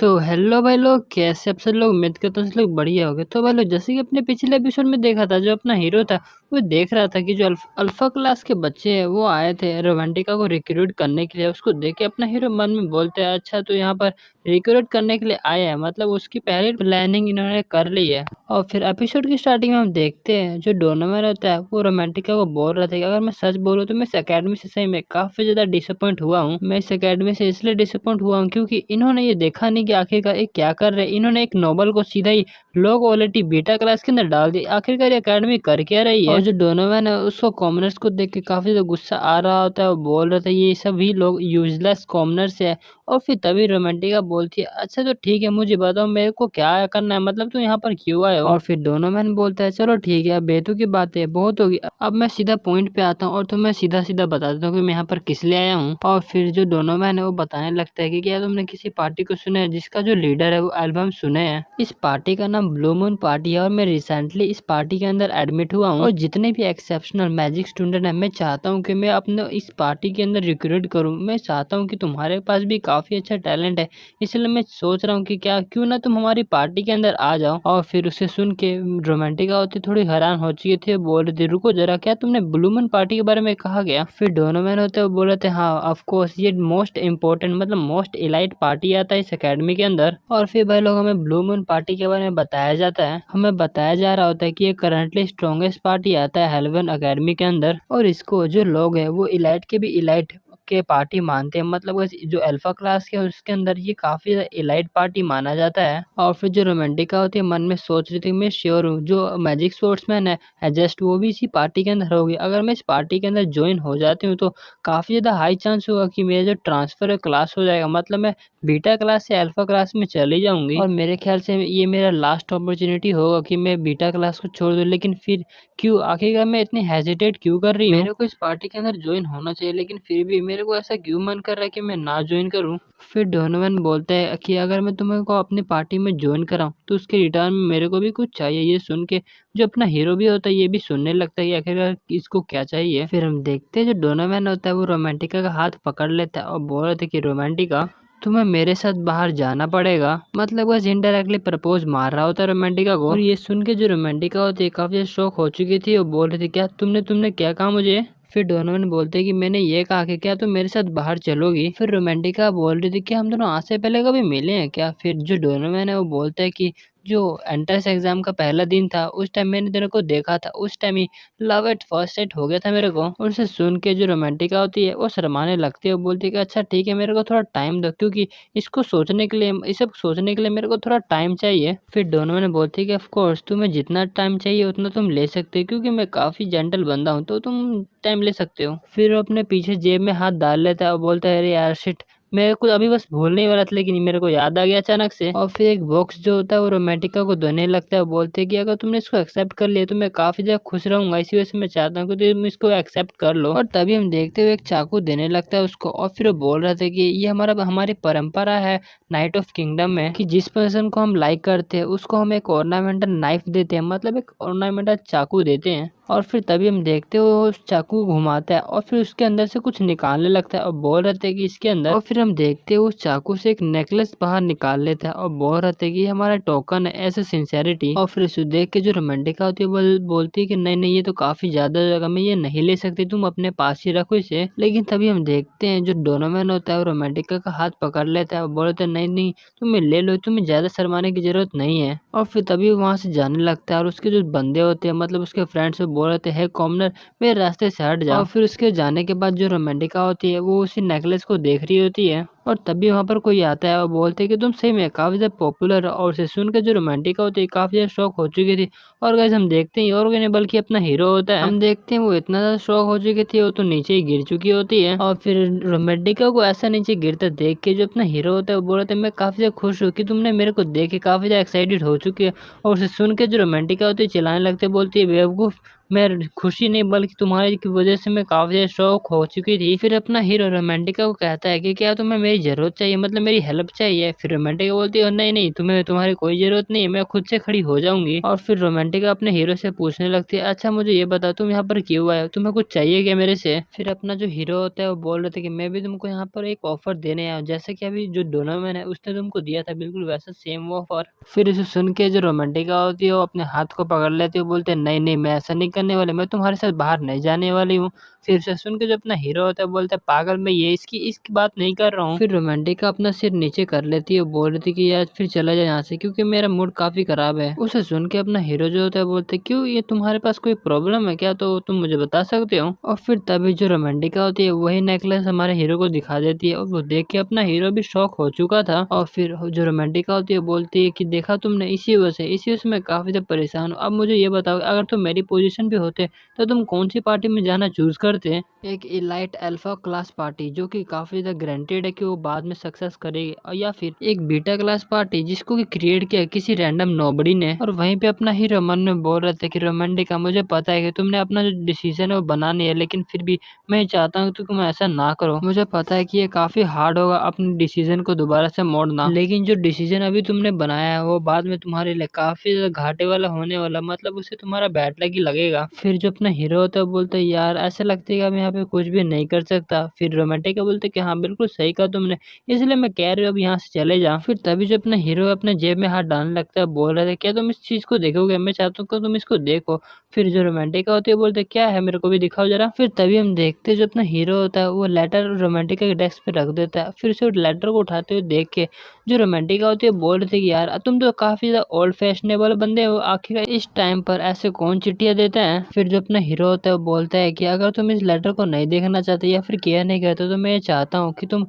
तो हेलो भाई लोग, कैसे आप सब लोग? उम्मीद करता हूँ सब लोग बढ़िया होंगे। तो भाई लोग, जैसे कि अपने पिछले एपिसोड में देखा था, जो अपना हीरो था वो देख रहा था कि जो अल्फा क्लास के बच्चे हैं वो आए थे रोमांटिका को रिक्रूट करने के लिए। उसको देख के अपना हीरो मन में बोलते हैं, अच्छा तो यहाँ पर रिक्रूट करने के लिए आए हैं, मतलब उसकी पहले प्लानिंग इन्होंने कर ली है। और फिर एपिसोड की स्टार्टिंग में हम देखते हैं जो डोनोवन होता है वो रोमांटिका को बोल रहा था कि अगर मैं सच बोलूँ तो मैं इस अकेडमी से सही में काफी ज्यादा डिसअपॉइंट हुआ हूँ। मैं इस अकेडमी से इसलिए डिसअपॉइंट हुआ हूँ क्योंकि इन्होंने ये देखा नहीं कि आखिरकार ये क्या कर रहे हैं। इन्होंने एक नोबल को सीधा ही लो क्वालिटी बीटा क्लास के अंदर डाल दी। आखिरकार ये अकेडमी कर क्या रही है? और जो डोनोवन है उसको कॉमनर्स को देख के काफी ज्यादा गुस्सा आ रहा होता है। वो बोल रहा था ये सभी लोग यूजलेस कॉमनर्स है। और फिर तभी रोमांटिका बोलती है, अच्छा तो ठीक है, मुझे बताओ मेरे को क्या करना है, मतलब तू यहाँ पर क्यों आए हो? और फिर दोनों मैन बोलता है, चलो ठीक है, अब बेतु की बातें बहुत होगी, अब मैं सीधा पॉइंट पे आता हूँ और तुम्हें सीधा सीधा बता देता हूँ कि मैं यहाँ पर किस लिए आया हूँ। और फिर जो दोनों मैन है वो बताने लगता है कि क्या तुमने किसी पार्टी को सुना है जिसका जो लीडर है वो एल्बम सुने हैं? इस पार्टी का नाम ब्लू मून पार्टी है और मैं रिसेंटली इस पार्टी के अंदर एडमिट हुआ हूँ। और जितने भी एक्सेप्शनल मैजिक स्टूडेंट है, मैं चाहता हूँ कि मैं अपने इस पार्टी के अंदर रिक्रूट करूँ। मैं चाहता हूँ कि तुम्हारे पास भी काफी अच्छा टैलेंट है, इसलिए मैं सोच रहा हूँ कि क्या क्यों ना तुम हमारी पार्टी के अंदर आ जाओ। और फिर उसे सुन के रोमांटिका होती थोड़ी हैरान हो चुकी थी। बोल रही थी, रुको जरा, क्या तुमने ब्लू मून पार्टी के बारे में कहा गया? फिर दोनों मैन होते वो बोल रहे थे, हाँ ऑफ कोर्स, ये मोस्ट इम्पोर्टेंट मतलब मोस्ट इलाइट पार्टी आता है इस अकेडमी के अंदर। और फिर भाई लोग हमें ब्लू मून पार्टी के बारे में बताया जाता है। हमें बताया जा रहा होता है कि ये करंटली स्ट्रॉन्गेस्ट पार्टी आता है हेल्वन अकेडमी के अंदर। और इसको जो लोग हैं वो इलाइट के भी इलाइट के पार्टी मानते हैं, मतलब जो अल्फा क्लास के उसके अंदर ये काफी इलाइट पार्टी माना जाता है। और फिर जो रोमांटिका होती है मन में सोच रही थी, मैं श्योर हूँ जो मैजिक स्पोर्ट्समैन है एडजस्ट वो भी इसी पार्टी के अंदर होगी। अगर मैं इस पार्टी के अंदर ज्वाइन हो जाती हूँ तो काफी ज्यादा हाई चांस होगा कि मेरा जो ट्रांसफर क्लास हो जाएगा, मतलब मैं बीटा क्लास से अल्फा क्लास में चली जाऊंगी। और मेरे ख्याल से ये मेरा लास्ट अपॉर्चुनिटी होगा कि मैं बीटा क्लास को छोड़ दूं। लेकिन फिर क्यों, आखिरकार मैं इतनी हेजिटेट क्यों कर रही हूँ? मेरे को इस पार्टी के अंदर ज्वाइन होना चाहिए, लेकिन फिर भी मेरे को ऐसा क्यों मन कर रहा है कि मैं ना ज्वाइन करूँ? फिर डोनोवन बोलता है कि अगर मैं तुम्हें को अपनी पार्टी में ज्वाइन कराऊं तो उसके रिटर्न में मेरे को भी कुछ चाहिए। ये सुन के जो अपना हीरो भी होता है ये भी सुनने लगता है कि आखिरकार इसको क्या चाहिए। फिर हम देखते हैं जो डोनोवन होता है वो रोमांटिका का हाथ पकड़ लेता है और बोल रहे थे कि रोमांटिका, तुम्हें मेरे साथ बाहर जाना पड़ेगा। मतलब बस इनडायरेक्टली प्रपोज मार रहा होता है रोमांटिका को। और ये सुन के जो रोमांटिका होती है काफी शौक हो चुकी थी। वो बोल रही थी, क्या तुमने तुमने क्या कहा मुझे? फिर डोनोवन बोलते कि मैंने ये कहा कि क्या तुम मेरे साथ बाहर चलोगी? फिर रोमांटिका बोल रही थी कि हम दोनों आज से पहले कभी मिले हैं क्या? फिर जो डोनोवन है वो बोलता है कि जो एंट्रेंस एग्जाम का पहला दिन था उस टाइम मैंने तेरे को देखा था, उस time he love at first sight हो गया था मेरे को। और उसे सुन के जो रोमांटिका होती है वो शर्माने लगती है। वो बोलती है कि अच्छा ठीक है, मेरे को थोड़ा टाइम दो, क्योंकि इसको सोचने के लिए, इसे सोचने के लिए मेरे को थोड़ा टाइम चाहिए। फिर दोनों ने बोलती है कि ऑफ कोर्स तुम्हें जितना टाइम चाहिए उतना तुम ले सकते हो, क्योंकि मैं काफी जेंटल बंदा हूँ तो तुम टाइम ले सकते हो। फिर वो अपने पीछे जेब में हाथ डाल लेता है और बोलता है, अरे यार शिट, मेरे को अभी बस भूलने ही वाला था लेकिन मेरे को याद आ गया अचानक से। और फिर एक बॉक्स जो होता है वो रोमांटिका को देने लगता है। वो बोलते हैं कि अगर तुमने इसको एक्सेप्ट कर लिया तो मैं काफी ज्यादा खुश रहूंगा, इसी वजह से मैं चाहता हूँ कि तुम इसको एक्सेप्ट कर लो। और तभी हम देखते हुए एक चाकू देने लगता है उसको। और फिर वो बोल रहा था कि ये हमारी परंपरा है नाइट ऑफ किंगडम में कि जिस पर्सन को हम लाइक करते हैं उसको हम एक ऑर्नामेंटल नाइफ देते हैं, मतलब एक ऑर्नामेंटल चाकू देते हैं। और फिर तभी हम देखते हो उस चाकू को घुमाता है और फिर उसके अंदर से कुछ निकालने लगता है और बोल रहे थे कि इसके अंदर। और फिर हम देखते हैं उस चाकू से एक नेकलेस बाहर निकाल लेता है और बोल रहे थे कि ये हमारा टोकन है ऐसे सिंसेरिटी। और फिर उसे देख के जो रोमांटिका होती है बोलती है कि नहीं नहीं, ये तो काफी ज्यादा जगह में ये नहीं ले सकती, तुम अपने पास ही रखो इसे। लेकिन तभी हम देखते हैं जो डोनोवन होता है वो रोमांटिका का हाथ पकड़ लेता है और बोलते हैं, नहीं नहीं तुम्हें ले लो, तुम्हें ज्यादा शर्माने की जरूरत नहीं है। और फिर तभी वहां से जाने लगता है और उसके जो बंदे होते हैं, मतलब उसके फ्रेंड्स, बोल रहे थे, है कॉमनर मेरे रास्ते से हट जाओ। और फिर उसके जाने के बाद जो रोमांटिका होती है वो उसी नेकलेस को देख रही होती है। और तभी वहां पर कोई आता है और बोलते हैं कि तुम सही में काफी ज्यादा पॉपुलर हो। और उसे सुनकर जो रोमांटिका होती है काफी ज्यादा शौक हो चुकी थी। और गाइस हम देखते हैं और कोई नहीं बल्कि अपना हीरो होता है। हम देखते हैं वो इतना ज्यादा शौक हो चुकी थी वो तो नीचे ही गिर चुकी होती है। और फिर रोमांटिका को ऐसा नीचे गिरते देख के जो अपना हीरो होता है वो बोल रहे थे, मैं काफी ज्यादा खुश हूँ कि तुमने मेरे को देख के काफी ज्यादा एक्साइटेड हो चुकी है। और उसे सुन के जो रोमांटिका होती है चिल्लाने लगते, बोलती है, बेवकूफ, मैं खुशी नहीं बल्कि तुम्हारी की वजह से मैं काफी ज्यादा शौक हो चुकी थी। फिर अपना हीरो रोमांटिका को कहता है कि क्या तुम्हें मेरी तुम्हारी ज़रूरत चाहिए, मतलब मेरी हेल्प चाहिए। फिर रोमांटिका बोलती है नहीं, नहीं तुम्हें तुम्हारी कोई ज़रूरत नहीं है, मैं खुद से खड़ी हो जाऊँगी। और फिर रोमांटिका अपने हीरो से पूछने लगती है, अच्छा मुझे ये बताओ तुम यहाँ पर क्यों आए हो? तुम्हें कुछ चाहिए क्या मेरे से? फिर अपना जो हीरो होता है वो बोल रहे थे कि मैं भी तुमको यहाँ पर एक ऑफ़र देने आया हूँ, जैसे कि अभी जो डोनोमैन है उसने तुमको दिया था बिल्कुल वैसा सेम ऑफ़र। फिर इसे सुन के जो रोमांटिका होती है वो अपने हाथ को पकड़ लेती है, वो बोलते हैं नहीं, नहीं मैं ऐसा नहीं करने वाली, मैं तुम्हारे साथ बाहर नहीं जाने वाली हूँ। फिर उसे सुन के जो अपना हीरो होता है बोलता है पागल मैं ये इसकी बात नहीं कर रहा हूँ। फिर रोमांटिका अपना सिर नीचे कर लेती है, बोल रही थी कि यार फिर चला जाए यहाँ से क्योंकि मेरा मूड काफी खराब है। उसे सुन के अपना हीरो जो होता है बोलते है क्यों, ये तुम्हारे पास कोई प्रॉब्लम है क्या, तो तुम मुझे बता सकते हो। और फिर तभी जो रोमांटिका होती है वही नेकलेस हमारे हीरो को दिखा देती है और वो देख के अपना हीरो भी शॉक हो चुका था। और फिर जो रोमांटिका होती है बोलती है कि देखा तुमने, इसी वजह से मैं काफी ज्यादा परेशान हूँ। अब मुझे ये बताओ अगर तुम मेरी पोजीशन पे होते तो तुम कौन सी पार्टी में जाना चूज करते हैं? एक इलाइट अल्फा क्लास पार्टी जो कि काफी ज्यादा गारंटेड है कि वो बाद में सक्सेस करेगी, और या फिर एक बीटा क्लास पार्टी जिसको कि क्रिएट किया किसी रैंडम नोबडी ने। और वहीं पे अपना हीरो मन में बोल रहे थे कि रोमांटिका मुझे पता है कि तुमने अपना जो डिसीजन है वो बनानी है, लेकिन फिर भी मैं चाहता हूँ कि तुम ऐसा ना करो। मुझे पता है कि ये काफी हार्ड होगा अपने डिसीजन को दोबारा से मोड़ना, लेकिन जो डिसीजन अभी तुमने बनाया है वो बाद में तुम्हारे लिए काफी ज्यादा घाटे वाला होने वाला, मतलब उससे तुम्हारा बैड लक ही लगेगा। फिर जो अपना हीरो होता है बोलता है यार ऐसा लगता है कि मैं यहाँ पे कुछ भी नहीं कर सकता। फिर रोमांटिका बोलते कि हाँ बिल्कुल सही कहा तुमने, इसलिए मैं कह रही हूँ अब यहाँ से चले जा। फिर तभी जो अपना हीरो अपने जेब में हाथ डालने लगता है, बोल रहे थे क्या तुम इस चीज को देखोगे, मैं चाहता हूँ कि तुम इसको देखो। फिर जो रोमांटिका होती है बोलते क्या है, मेरे को भी दिखाओ जरा। फिर तभी हम देखते हैं जो अपना हीरो होता है वो लेटर रोमांटिका के डेस्क पे रख देता है। फिर उसे लेटर को उठाते हुए देख के जो रोमांटिका होती है बोल रही थी कि यार तुम तो काफी ज्यादा ओल्ड फैशनेबल बंदे हो, आखिर इस टाइम पर ऐसे कौन चिट्ठियां देते हैं। फिर जो अपना हीरो होता है वो बोलता है कि अगर तुम इस लेटर को नहीं देखना चाहते या फिर केयर नहीं करते तो मैं ये चाहता हूँ कि तुम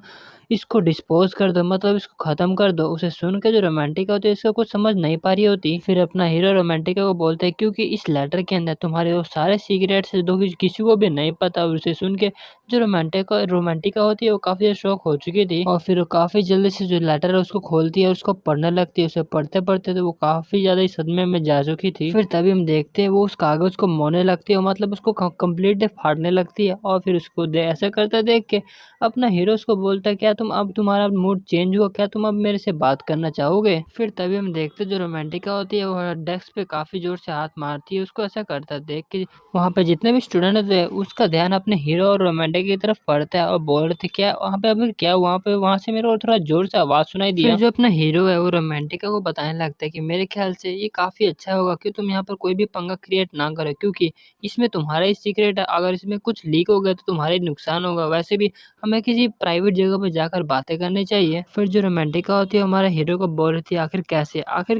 इसको डिस्पोज कर दो, मतलब इसको खत्म कर दो। उसे सुन के जो रोमांटिका होती है इसको कुछ समझ नहीं पा रही होती। फिर अपना हीरो रोमांटिका को बोलता है क्योंकि इस लेटर के अंदर तुम्हारे वो सारे सीक्रेट्स है जो कि किसी को भी नहीं पता। और उसे सुन के जो रोमांटिका रोमांटिका होती है वो काफी शौक हो चुकी थी, और फिर वो काफी जल्दी से जो लेटर है उसको खोलती है और उसको पढ़ने लगती है। उसे पढ़ते पढ़ते तो वो काफी ज्यादा ही सदमे में जा चुकी थी। फिर तभी हम देखते हैं वो उस कागज को मोड़ने लगती है, मतलब उसको कंप्लीट फाड़ने लगती है। और फिर उसको ऐसा करता देख के अपना हीरो उसको बोलता है क्या तुम, अब तुम्हारा मूड चेंज हुआ क्या, तुम अब मेरे से बात करना चाहोगे? फिर तभी हम देखते जो रोमांटिका होती है वो डेस्क पे काफी जोर से हाथ मारती है। उसको ऐसा करता देख के वहाँ पे जितने भी स्टूडेंट होते हैं उसका ध्यान अपने हीरो और रोमांटिका की तरफ पड़ता है और बोल रहे थे क्या वहाँ पे, अभी क्या वहाँ पे, वहाँ से मेरे को थोड़ा जोर से आवाज सुनाई दिया। फिर जो अपना हीरो है वो रोमांटिका को बताने लगता है कि मेरे ख्याल से ये काफी अच्छा होगा कि तुम यहाँ पर कोई भी पंगा क्रिएट ना करो, क्योंकि इसमें तुम्हारा ही सीक्रेट है, अगर इसमें कुछ लीक हो गया तो तुम्हारा ही नुकसान होगा। वैसे भी हमें किसी प्राइवेट जगह पे जाकर बातें करनी चाहिए। फिर जो रोमांटिका होती है हमारे हीरो को बोल रही थी आखिर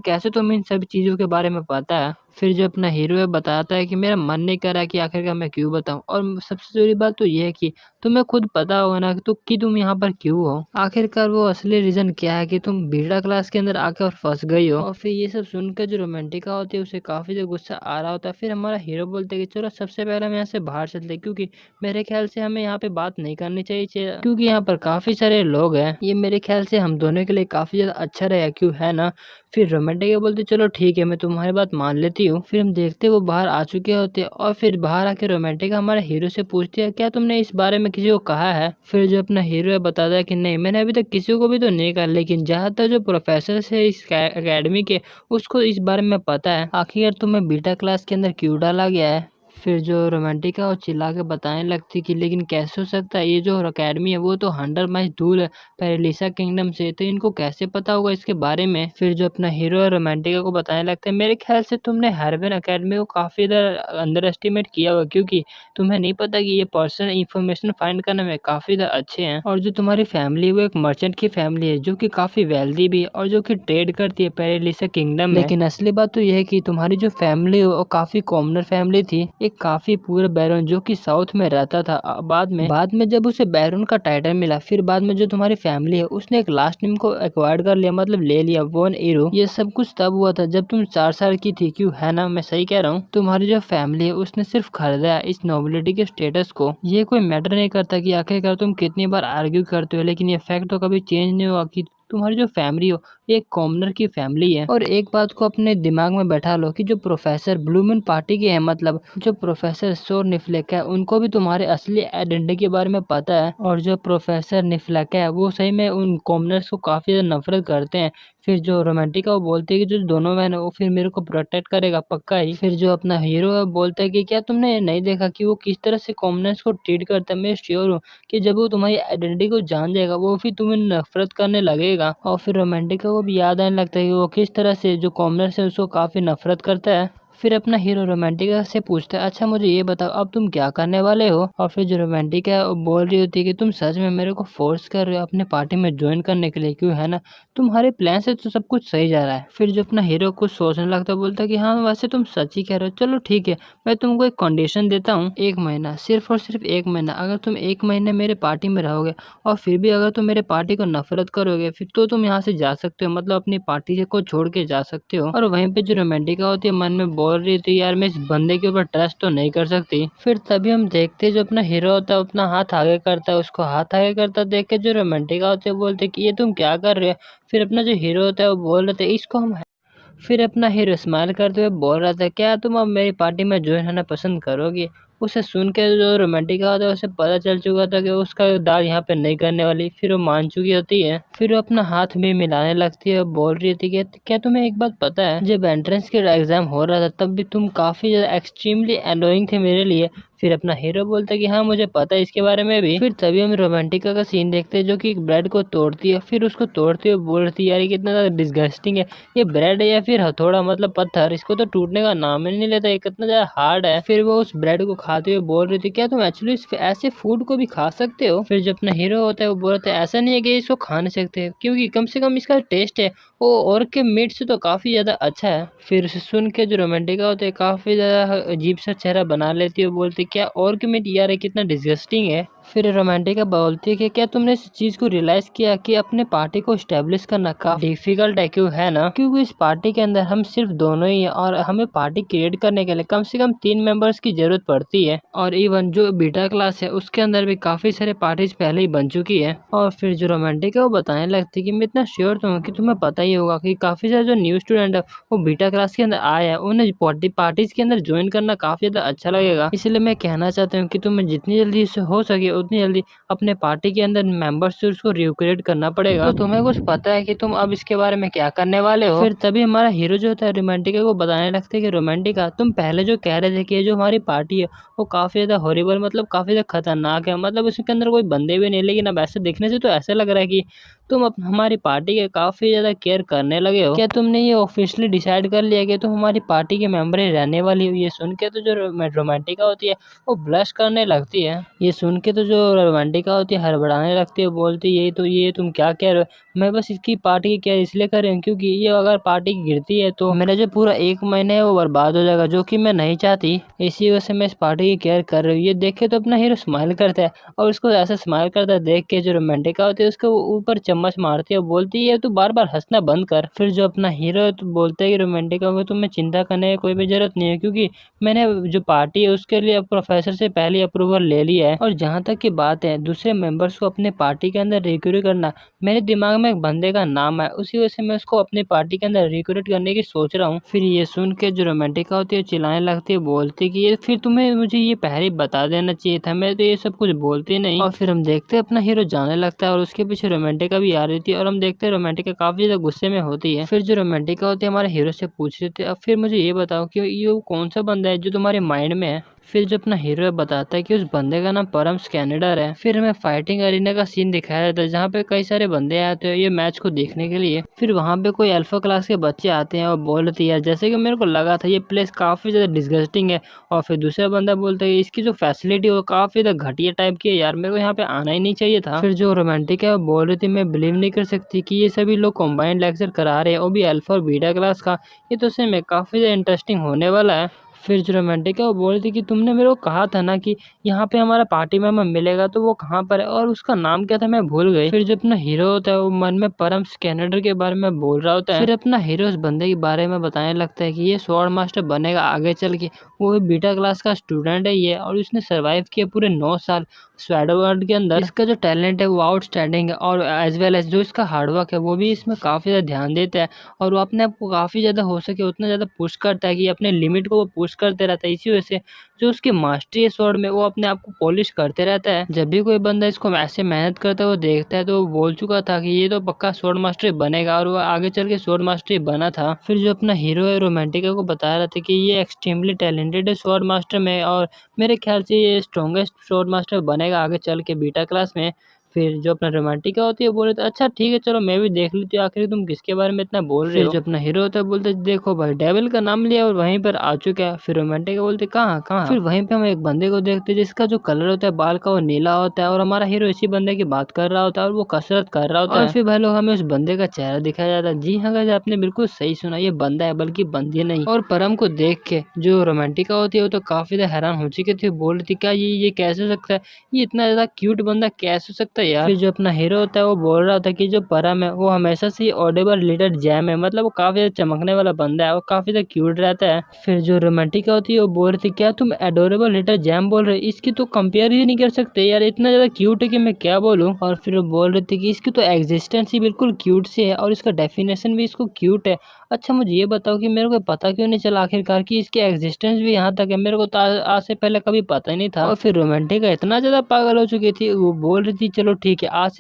कैसे तुम्हें इन सभी चीजों के बारे में पता है। फिर जो अपना हीरो है बताता है कि मेरा मन नहीं कर रहा कि आखिरकार मैं क्यों बताऊं, और सबसे जरूरी बात तो ये है कि तुम्हें खुद पता होगा ना कि तुम यहाँ पर क्यों हो। आखिरकार वो असली रीजन क्या है कि तुम बीटा क्लास के अंदर आके और फंस गई हो। और फिर ये सब सुनकर जो रोमांटिका होती है उसे काफी जो गुस्सा आ रहा होता है। फिर हमारा हीरो बोलते हैं कि चलो सबसे पहले हम यहाँ से बाहर चलते हैं, क्योंकि मेरे ख्याल से हमें यहाँ पे बात नहीं करनी चाहिए क्योंकि यहाँ पर काफी सारे लोग हैं। ये मेरे ख्याल से हम दोनों के लिए काफी ज्यादा अच्छा रहेगा, क्यों है ना। फिर रोमांटिक बोलते चलो ठीक है मैं तुम्हारी बात मान लेती हूँ। फिर हम देखते वो बाहर आ चुके होते और फिर बाहर आके रोमांटिक हमारे हीरो से पूछती है क्या तुमने इस बारे में किसी को कहा है। फिर जो अपना हीरो है बताता है कि नहीं मैंने अभी तक किसी को भी तो नहीं कहा, लेकिन ज्यादातर जो प्रोफेसर है इस एकेडमी के उसको इस बारे में पता है। आखिर तुम्हें बीटा क्लास के अंदर क्यों डाला गया है। फिर जो रोमांटिका वो चिल्ला के बताने लगती कि लेकिन कैसे हो सकता है, ये जो अकेडमी है वो तो 100 माइल दूर है पेरिलिसा किंगडम से, तो इनको कैसे पता होगा इसके बारे में। फिर जो अपना हीरो है रोमांटिका को बताने लगता है मेरे ख्याल से तुमने हेरबेन अकेडमी को काफी अंडर एस्टिमेट किया होगा, क्योंकि तुम्हें नहीं पता कि ये पर्सनल इंफॉर्मेशन फाइंड करने में काफी अच्छे हैं। और जो तुम्हारी फैमिली है वो एक मर्चेंट की फैमिली है जो कि काफी वेल्दी भी है और जो कि ट्रेड करती है पेरिलिसा किंगडम में। लेकिन असली बात तो यह है कि तुम्हारी जो फैमिली है वो काफी कॉमनर फैमिली थी, एक काफी पूरे बैरन जो कि साउथ में रहता था। बाद में जब उसे बैरन का टाइटल मिला, फिर बाद में जो तुम्हारी फैमिली है उसने एक लास्ट नेम को एक्वायर्ड कर लिया, मतलब ले लिया, वॉन एरो। ये सब कुछ तब हुआ था जब तुम 4 साल की थी, क्यों है ना, मैं सही कह रहा हूँ। तुम्हारी जो फैमिली है उसने सिर्फ खरीदा इस नोबिलिटी के स्टेटस को। ये कोई मैटर नहीं करता कि आखिरकार तुम कितनी बार आर्ग्यू करते हो, लेकिन ये फैक्ट तो कभी चेंज नहीं हुआ कि तुम्हारी जो फैमिली हो एक कॉमनर की फैमिली है। और एक बात को अपने दिमाग में बैठा लो कि जो प्रोफेसर ब्लूमन पार्टी के हैं, मतलब जो प्रोफेसर सोर निफ्लेक है, उनको भी तुम्हारे असली आइडेंटिटी के बारे में पता है। और जो प्रोफेसर निफ्लेक है वो सही में उन कॉमनर्स को काफी ज्यादा नफरत करते हैं। फिर जो रोमांटिक है वो बोलते है कि जो दोनों बहन है वो फिर मेरे को प्रोटेक्ट करेगा पक्का ही। फिर जो अपना हीरो है बोलता है कि क्या तुमने ये नहीं देखा कि वो किस तरह से कॉमनर्स को ट्रीट करता है। मैं श्योर हूँ कि जब वो तुम्हारी आइडेंटिटी को जान जाएगा वो फिर तुम्हें नफरत करने लगेगा। और फिर रोमांटिक को भी याद आने लगता है कि वो किस तरह से जो कॉमनर्स है उसको काफी नफरत करता है। फिर अपना हीरो रोमांटिका से पूछता है, अच्छा मुझे ये बताओ अब तुम क्या करने वाले हो। और फिर जो रोमांटिक है वो बोल रही होती है कि तुम सच में मेरे को फोर्स कर रहे हो अपने पार्टी में ज्वाइन करने के लिए, क्यों है ना, तुम्हारे प्लान से तो सब कुछ सही जा रहा है। फिर जो अपना हीरो कुछ सोचने लगता है बोलता है कि हाँ वैसे तुम सच ही कह रहे हो, चलो ठीक है मैं तुमको एक कंडीशन देता हूँ, 1 महीना, सिर्फ और सिर्फ 1 महीना। अगर तुम 1 महीने मेरे पार्टी में रहोगे और फिर भी अगर तुम मेरे पार्टी को नफरत करोगे फिर तो तुम यहाँ से जा सकते हो, मतलब अपनी पार्टी से को छोड़ के जा सकते हो। और वहीं पे जो रोमांटिका होती है मन में बोल रही थी यार मैं इस बंदे के ऊपर ट्रस्ट तो नहीं कर सकती। फिर तभी हम देखते हैं जो अपना हीरो होता है अपना हाथ आगे करता है, उसको हाथ आगे करता देख के जो रोमांटिका होती है बोलते कि ये तुम क्या कर रहे हो। फिर अपना जो हीरो होता है वो बोल रहे थे इसको हम। फिर अपना हीरो स्माइल करते हुए बोल रहा था क्या तुम अब मेरी पार्टी में ज्वाइन होना पसंद करोगी। उसे सुन के जो रोमांटिक था उसे पता चल चुका था कि उसका दाल यहाँ पे नहीं करने वाली, फिर वो मान चुकी होती है। फिर वो अपना हाथ भी मिलाने लगती है और बोल रही थी कि क्या तुम्हें एक बात पता है, जब एंट्रेंस के एग्जाम हो रहा था तब भी तुम काफी ज्यादा एक्सट्रीमली एनोइंग थे मेरे लिए। फिर अपना हीरो बोलता है कि हाँ मुझे पता है इसके बारे में भी। फिर तभी हम रोमांटिका का सीन देखते हैं जो कि एक ब्रेड को तोड़ती है, फिर उसको तोड़ते हुए बोल रही है यार ये कितना ज्यादा डिस्गस्टिंग है, ये ब्रेड है या फिर हथौड़ा मतलब पत्थर, इसको तो टूटने का नाम ही नहीं लेता, ये कितना ज्यादा हार्ड है। फिर वो उस ब्रेड को खाते हुए बोल रही थी क्या तुम एक्चुअली ऐसे फूड को भी खा सकते हो। फिर जो अपना हीरो होता है वो बोल रहा है ऐसा नहीं है कि इसको खा नहीं सकते क्योंकि कम से कम इसका टेस्ट है वो और के मीट से तो काफी ज्यादा अच्छा है। फिर उसे सुन के जो रोमांटिका होते है काफी ज्यादा अजीब सा चेहरा बना लेती है, बोलती क्या और के मीट यार ये कितना डिस्गस्टिंग है। फिर रोमांटिका बोलती है कि क्या तुमने इस चीज को रियलाइज किया कि अपने पार्टी को स्टेब्लिश करना काफी डिफिकल्ट है, क्यों है ना, क्योंकि इस पार्टी के अंदर हम सिर्फ दोनों ही हैं और हमें पार्टी क्रिएट करने के लिए कम से कम 3 मेंबर्स की जरूरत पड़ती है। और इवन जो बीटा क्लास है उसके अंदर भी काफी सारे पार्टीज पहले ही बन चुकी है। और फिर जो रोमांटिक है वो बताने लगती है कि मैं इतना श्योर तो हूँ कि तुम्हें पता ही होगा कि काफी सारे जो न्यू स्टूडेंट है वो बीटा क्लास के अंदर आए हैं, उन्हें पार्टीज के अंदर ज्वाइन करना काफी ज्यादा अच्छा लगेगा। इसलिए मैं कहना चाहता हूँ कि तुम्हें जितनी जल्दी से हो सके उतनी जल्दी अपने पार्टी के अंदर मेंबर्स उसको रिक्रूट करना पड़ेगा। तो तुम्हें कुछ पता है कि तुम अब इसके बारे में क्या करने वाले हो। फिर तभी हमारा हीरो जो होता है रोमांटिका को बताने लगता है कि रोमांटिका तुम पहले जो कह रहे थे कि ये जो हमारी पार्टी है वो काफी ज्यादा हॉरिबल मतलब काफी ज्यादा खतरनाक है, मतलब उसके अंदर कोई बंदे भी नहीं, लेकिन अब ऐसे दिखने से तो ऐसा लग रहा है कि तुम अब हमारी पार्टी के काफी ज्यादा केयर करने लगे हो। क्या तुमने ये ऑफिशियली डिसाइड कर लिया कि तुम हमारी पार्टी के मेंबर ही रहने वाली हो। ये सुन के तो जो रोमांटिका होती है वो ब्लश करने लगती है। ये सुन के तो जो रोमांटिका होती है हड़बड़ाने लगती है, बोलती है ये तुम क्या कह रहे हो, मैं बस इसकी पार्टी की केयर इसलिए कर रही हूँ क्योंकि ये अगर पार्टी गिरती है तो मेरा जो पूरा 1 महीना है वो बर्बाद हो जाएगा, जो कि मैं नहीं चाहती। इसी वजह से मैं इस पार्टी की केयर कर रही हूँ। ये देख के तो अपना हीरो स्माइल करता है और उसको ऐसा स्माइल करता है देख के जो रोमांटिका होती है उसके ऊपर चम्मच मारती है, बोलती है तू बार बार हंसना बंद कर। फिर जो अपना हीरो है तो बोलता है कि रोमांटिका को तुम्हें चिंता करने की कोई भी जरूरत नहीं है क्योंकि मैंने जो पार्टी है उसके लिए प्रोफेसर से पहले अप्रूवल ले लिया है। और जहाँ तक की बात है दूसरे मेंबर्स को अपने पार्टी के अंदर रिक्रूट करना, मेरे दिमाग में एक बंदे का नाम है, उसी वजह से मैं उसको अपनी पार्टी के अंदर रिक्रूट करने की सोच रहा हूँ। फिर ये सुन के जो रोमांटिका होती है चिल्लाने लगती है, बोलती है कि ये फिर तुम्हें मुझे ये पहले ही बता देना चाहिए था, मैं तो ये सब कुछ बोलती नहीं। और फिर हम देखते हैं अपना हीरो जाने लगता है और उसके पीछे रोमांटिका भी आ रही थी और हम देखते हैं रोमांटिका काफी ज्यादा गुस्से में होती है। फिर जो रोमांटिका होती है हमारे हीरो से पूछ रही थी अब फिर मुझे ये बताओ कि ये कौन सा बंदा है जो तुम्हारे माइंड में है। फिर जो अपना हीरो बताता है कि उस बंदे का नाम परम स्कैनेडर है। फिर हमें फाइटिंग अरीना का सीन दिखाया जाता है जहाँ पे कई सारे बंदे आते हैं ये मैच को देखने के लिए। फिर वहाँ पे कोई अल्फा क्लास के बच्चे आते हैं और बोलते हैं जैसे कि मेरे को लगा था ये प्लेस काफी ज्यादा डिस्गस्टिंग है। और फिर दूसरा बंदा बोलता है इसकी जो फैसिलिटी है वो काफी ज्यादा घटिया टाइप की है यार, मेरे को यहाँ पे आना ही नहीं चाहिए था। फिर जो रोमांटिक है वो बोल रही थी मैं बिलीव नहीं कर सकती कि ये सभी लोग कॉम्बाइंड लेक्चर करा रहे हैं वो भी अल्फा और बीटा क्लास का, ये तो सही में काफी ज्यादा इंटरेस्टिंग होने वाला है। फिर जो रोमांटिक है वो बोल रही थी कि तुमने मेरे को कहा था ना कि यहाँ पे हमारा पार्टी मेंबर मिलेगा, तो वो कहाँ पर है और उसका नाम क्या था मैं भूल गई। फिर जो अपना हीरो होता है वो मन में परम स्कैनर के बारे में बोल रहा होता है। फिर अपना हीरो उस बंदे के बारे में बताने लगता है कि ये स्वॉर्ड मास्टर बनेगा आगे चल के वो भी बीटा क्लास का स्टूडेंट है ये, और उसने सर्वाइव किया पूरे 9 साल शैडो वर्ल्ड के अंदर। इसका जो टैलेंट है वो आउटस्टैंडिंग है, और एज वेल एज जो इसका हार्डवर्क है वो भी इसमें काफ़ी ज़्यादा ध्यान देता है, और वो अपने आप को काफ़ी ज़्यादा हो सके उतना ज़्यादा पुश करता है कि अपने लिमिट को वो पुश करते रहता है। इसी वजह से जो उसकी मास्टरी है स्वॉर्ड में, वो अपने आप को पॉलिश करते रहता है। जब भी कोई बंदा इसको ऐसे मेहनत करता हुआ देखता है तो वो बोल चुका था कि ये तो पक्का स्वॉर्ड मास्टर बनेगा, और वो आगे चल के स्वॉर्ड मास्टर बना था। फिर जो अपना हीरो है रोमांटिका को बता रहा था कि ये एक्सट्रीमली टैलेंटेड है स्वॉर्ड मास्टर में, और मेरे ख्याल से ये स्ट्रॉन्गेस्ट स्वॉर्ड मास्टर बनेगा आगे चल के बीटा क्लास में। फिर जो अपना रोमांटिका होती है बोले तो अच्छा ठीक है चलो मैं भी देख लेती हूँ, आखिर तुम किसके बारे में इतना बोल रहे हो। फिर जो अपना हीरो होता है बोलते देखो भाई डेविल का नाम लिया और वहीं पर आ चुका है। फिर रोमांटिका बोलते कहाँ कहाँ। फिर वहीं पे हम एक बंदे को देखते हैं जिसका जो कलर होता है बाल का वो नीला होता है, और हमारा हीरो इसी बंदे की बात कर रहा होता है और वो कसरत कर रहा होता है। और फिर भाई लोग हमें उस बंदे का चेहरा दिखाया जाता है। जी हाँ गाइस, आपने बिल्कुल सही सुना, ये बंदा है बल्कि बंदी नहीं। और परम को देख के जो रोमांटिका होती है वो तो काफी ज्यादा हैरान हो चुकी थी, बोल रही थी क्या ये कैसे हो सकता है, ये इतना ज्यादा क्यूट बंदा कैसे हो सकता है यार। फिर जो अपना हीरो होता है वो बोल रहा था कि जो परम है वो हमेशा से ऑडेबल लीडर जैम है, मतलब वो काफी ज्यादा चमकने वाला बंदा है, वो काफी ज्यादा क्यूट रहता है। फिर जो रोमांटिका होती है वो बोल रही थी क्या तुम एडोरेबल लीडर जैम बोल रहे हो, इसकी तो कंपेयर ही नहीं कर सकते यार, इतना ज्यादा क्यूट है कि मैं क्या बोलूं। और फिर वो बोल रही थी कि इसकी तो एग्जिस्टेंस ही बिल्कुल क्यूट सी है, और इसका डेफिनेशन भी इसको क्यूट है। अच्छा मुझे ये बताओ कि मेरे को पता क्यों नहीं चला आखिरकार कि इसकी एग्जिस्टेंस भी यहाँ तक है, मेरे को तो आज से पहले कभी पता ही नहीं था। और फिर रोमांटिका इतना ज्यादा पागल हो चुकी थी, वो बोल रही थी चलो ठीक है आज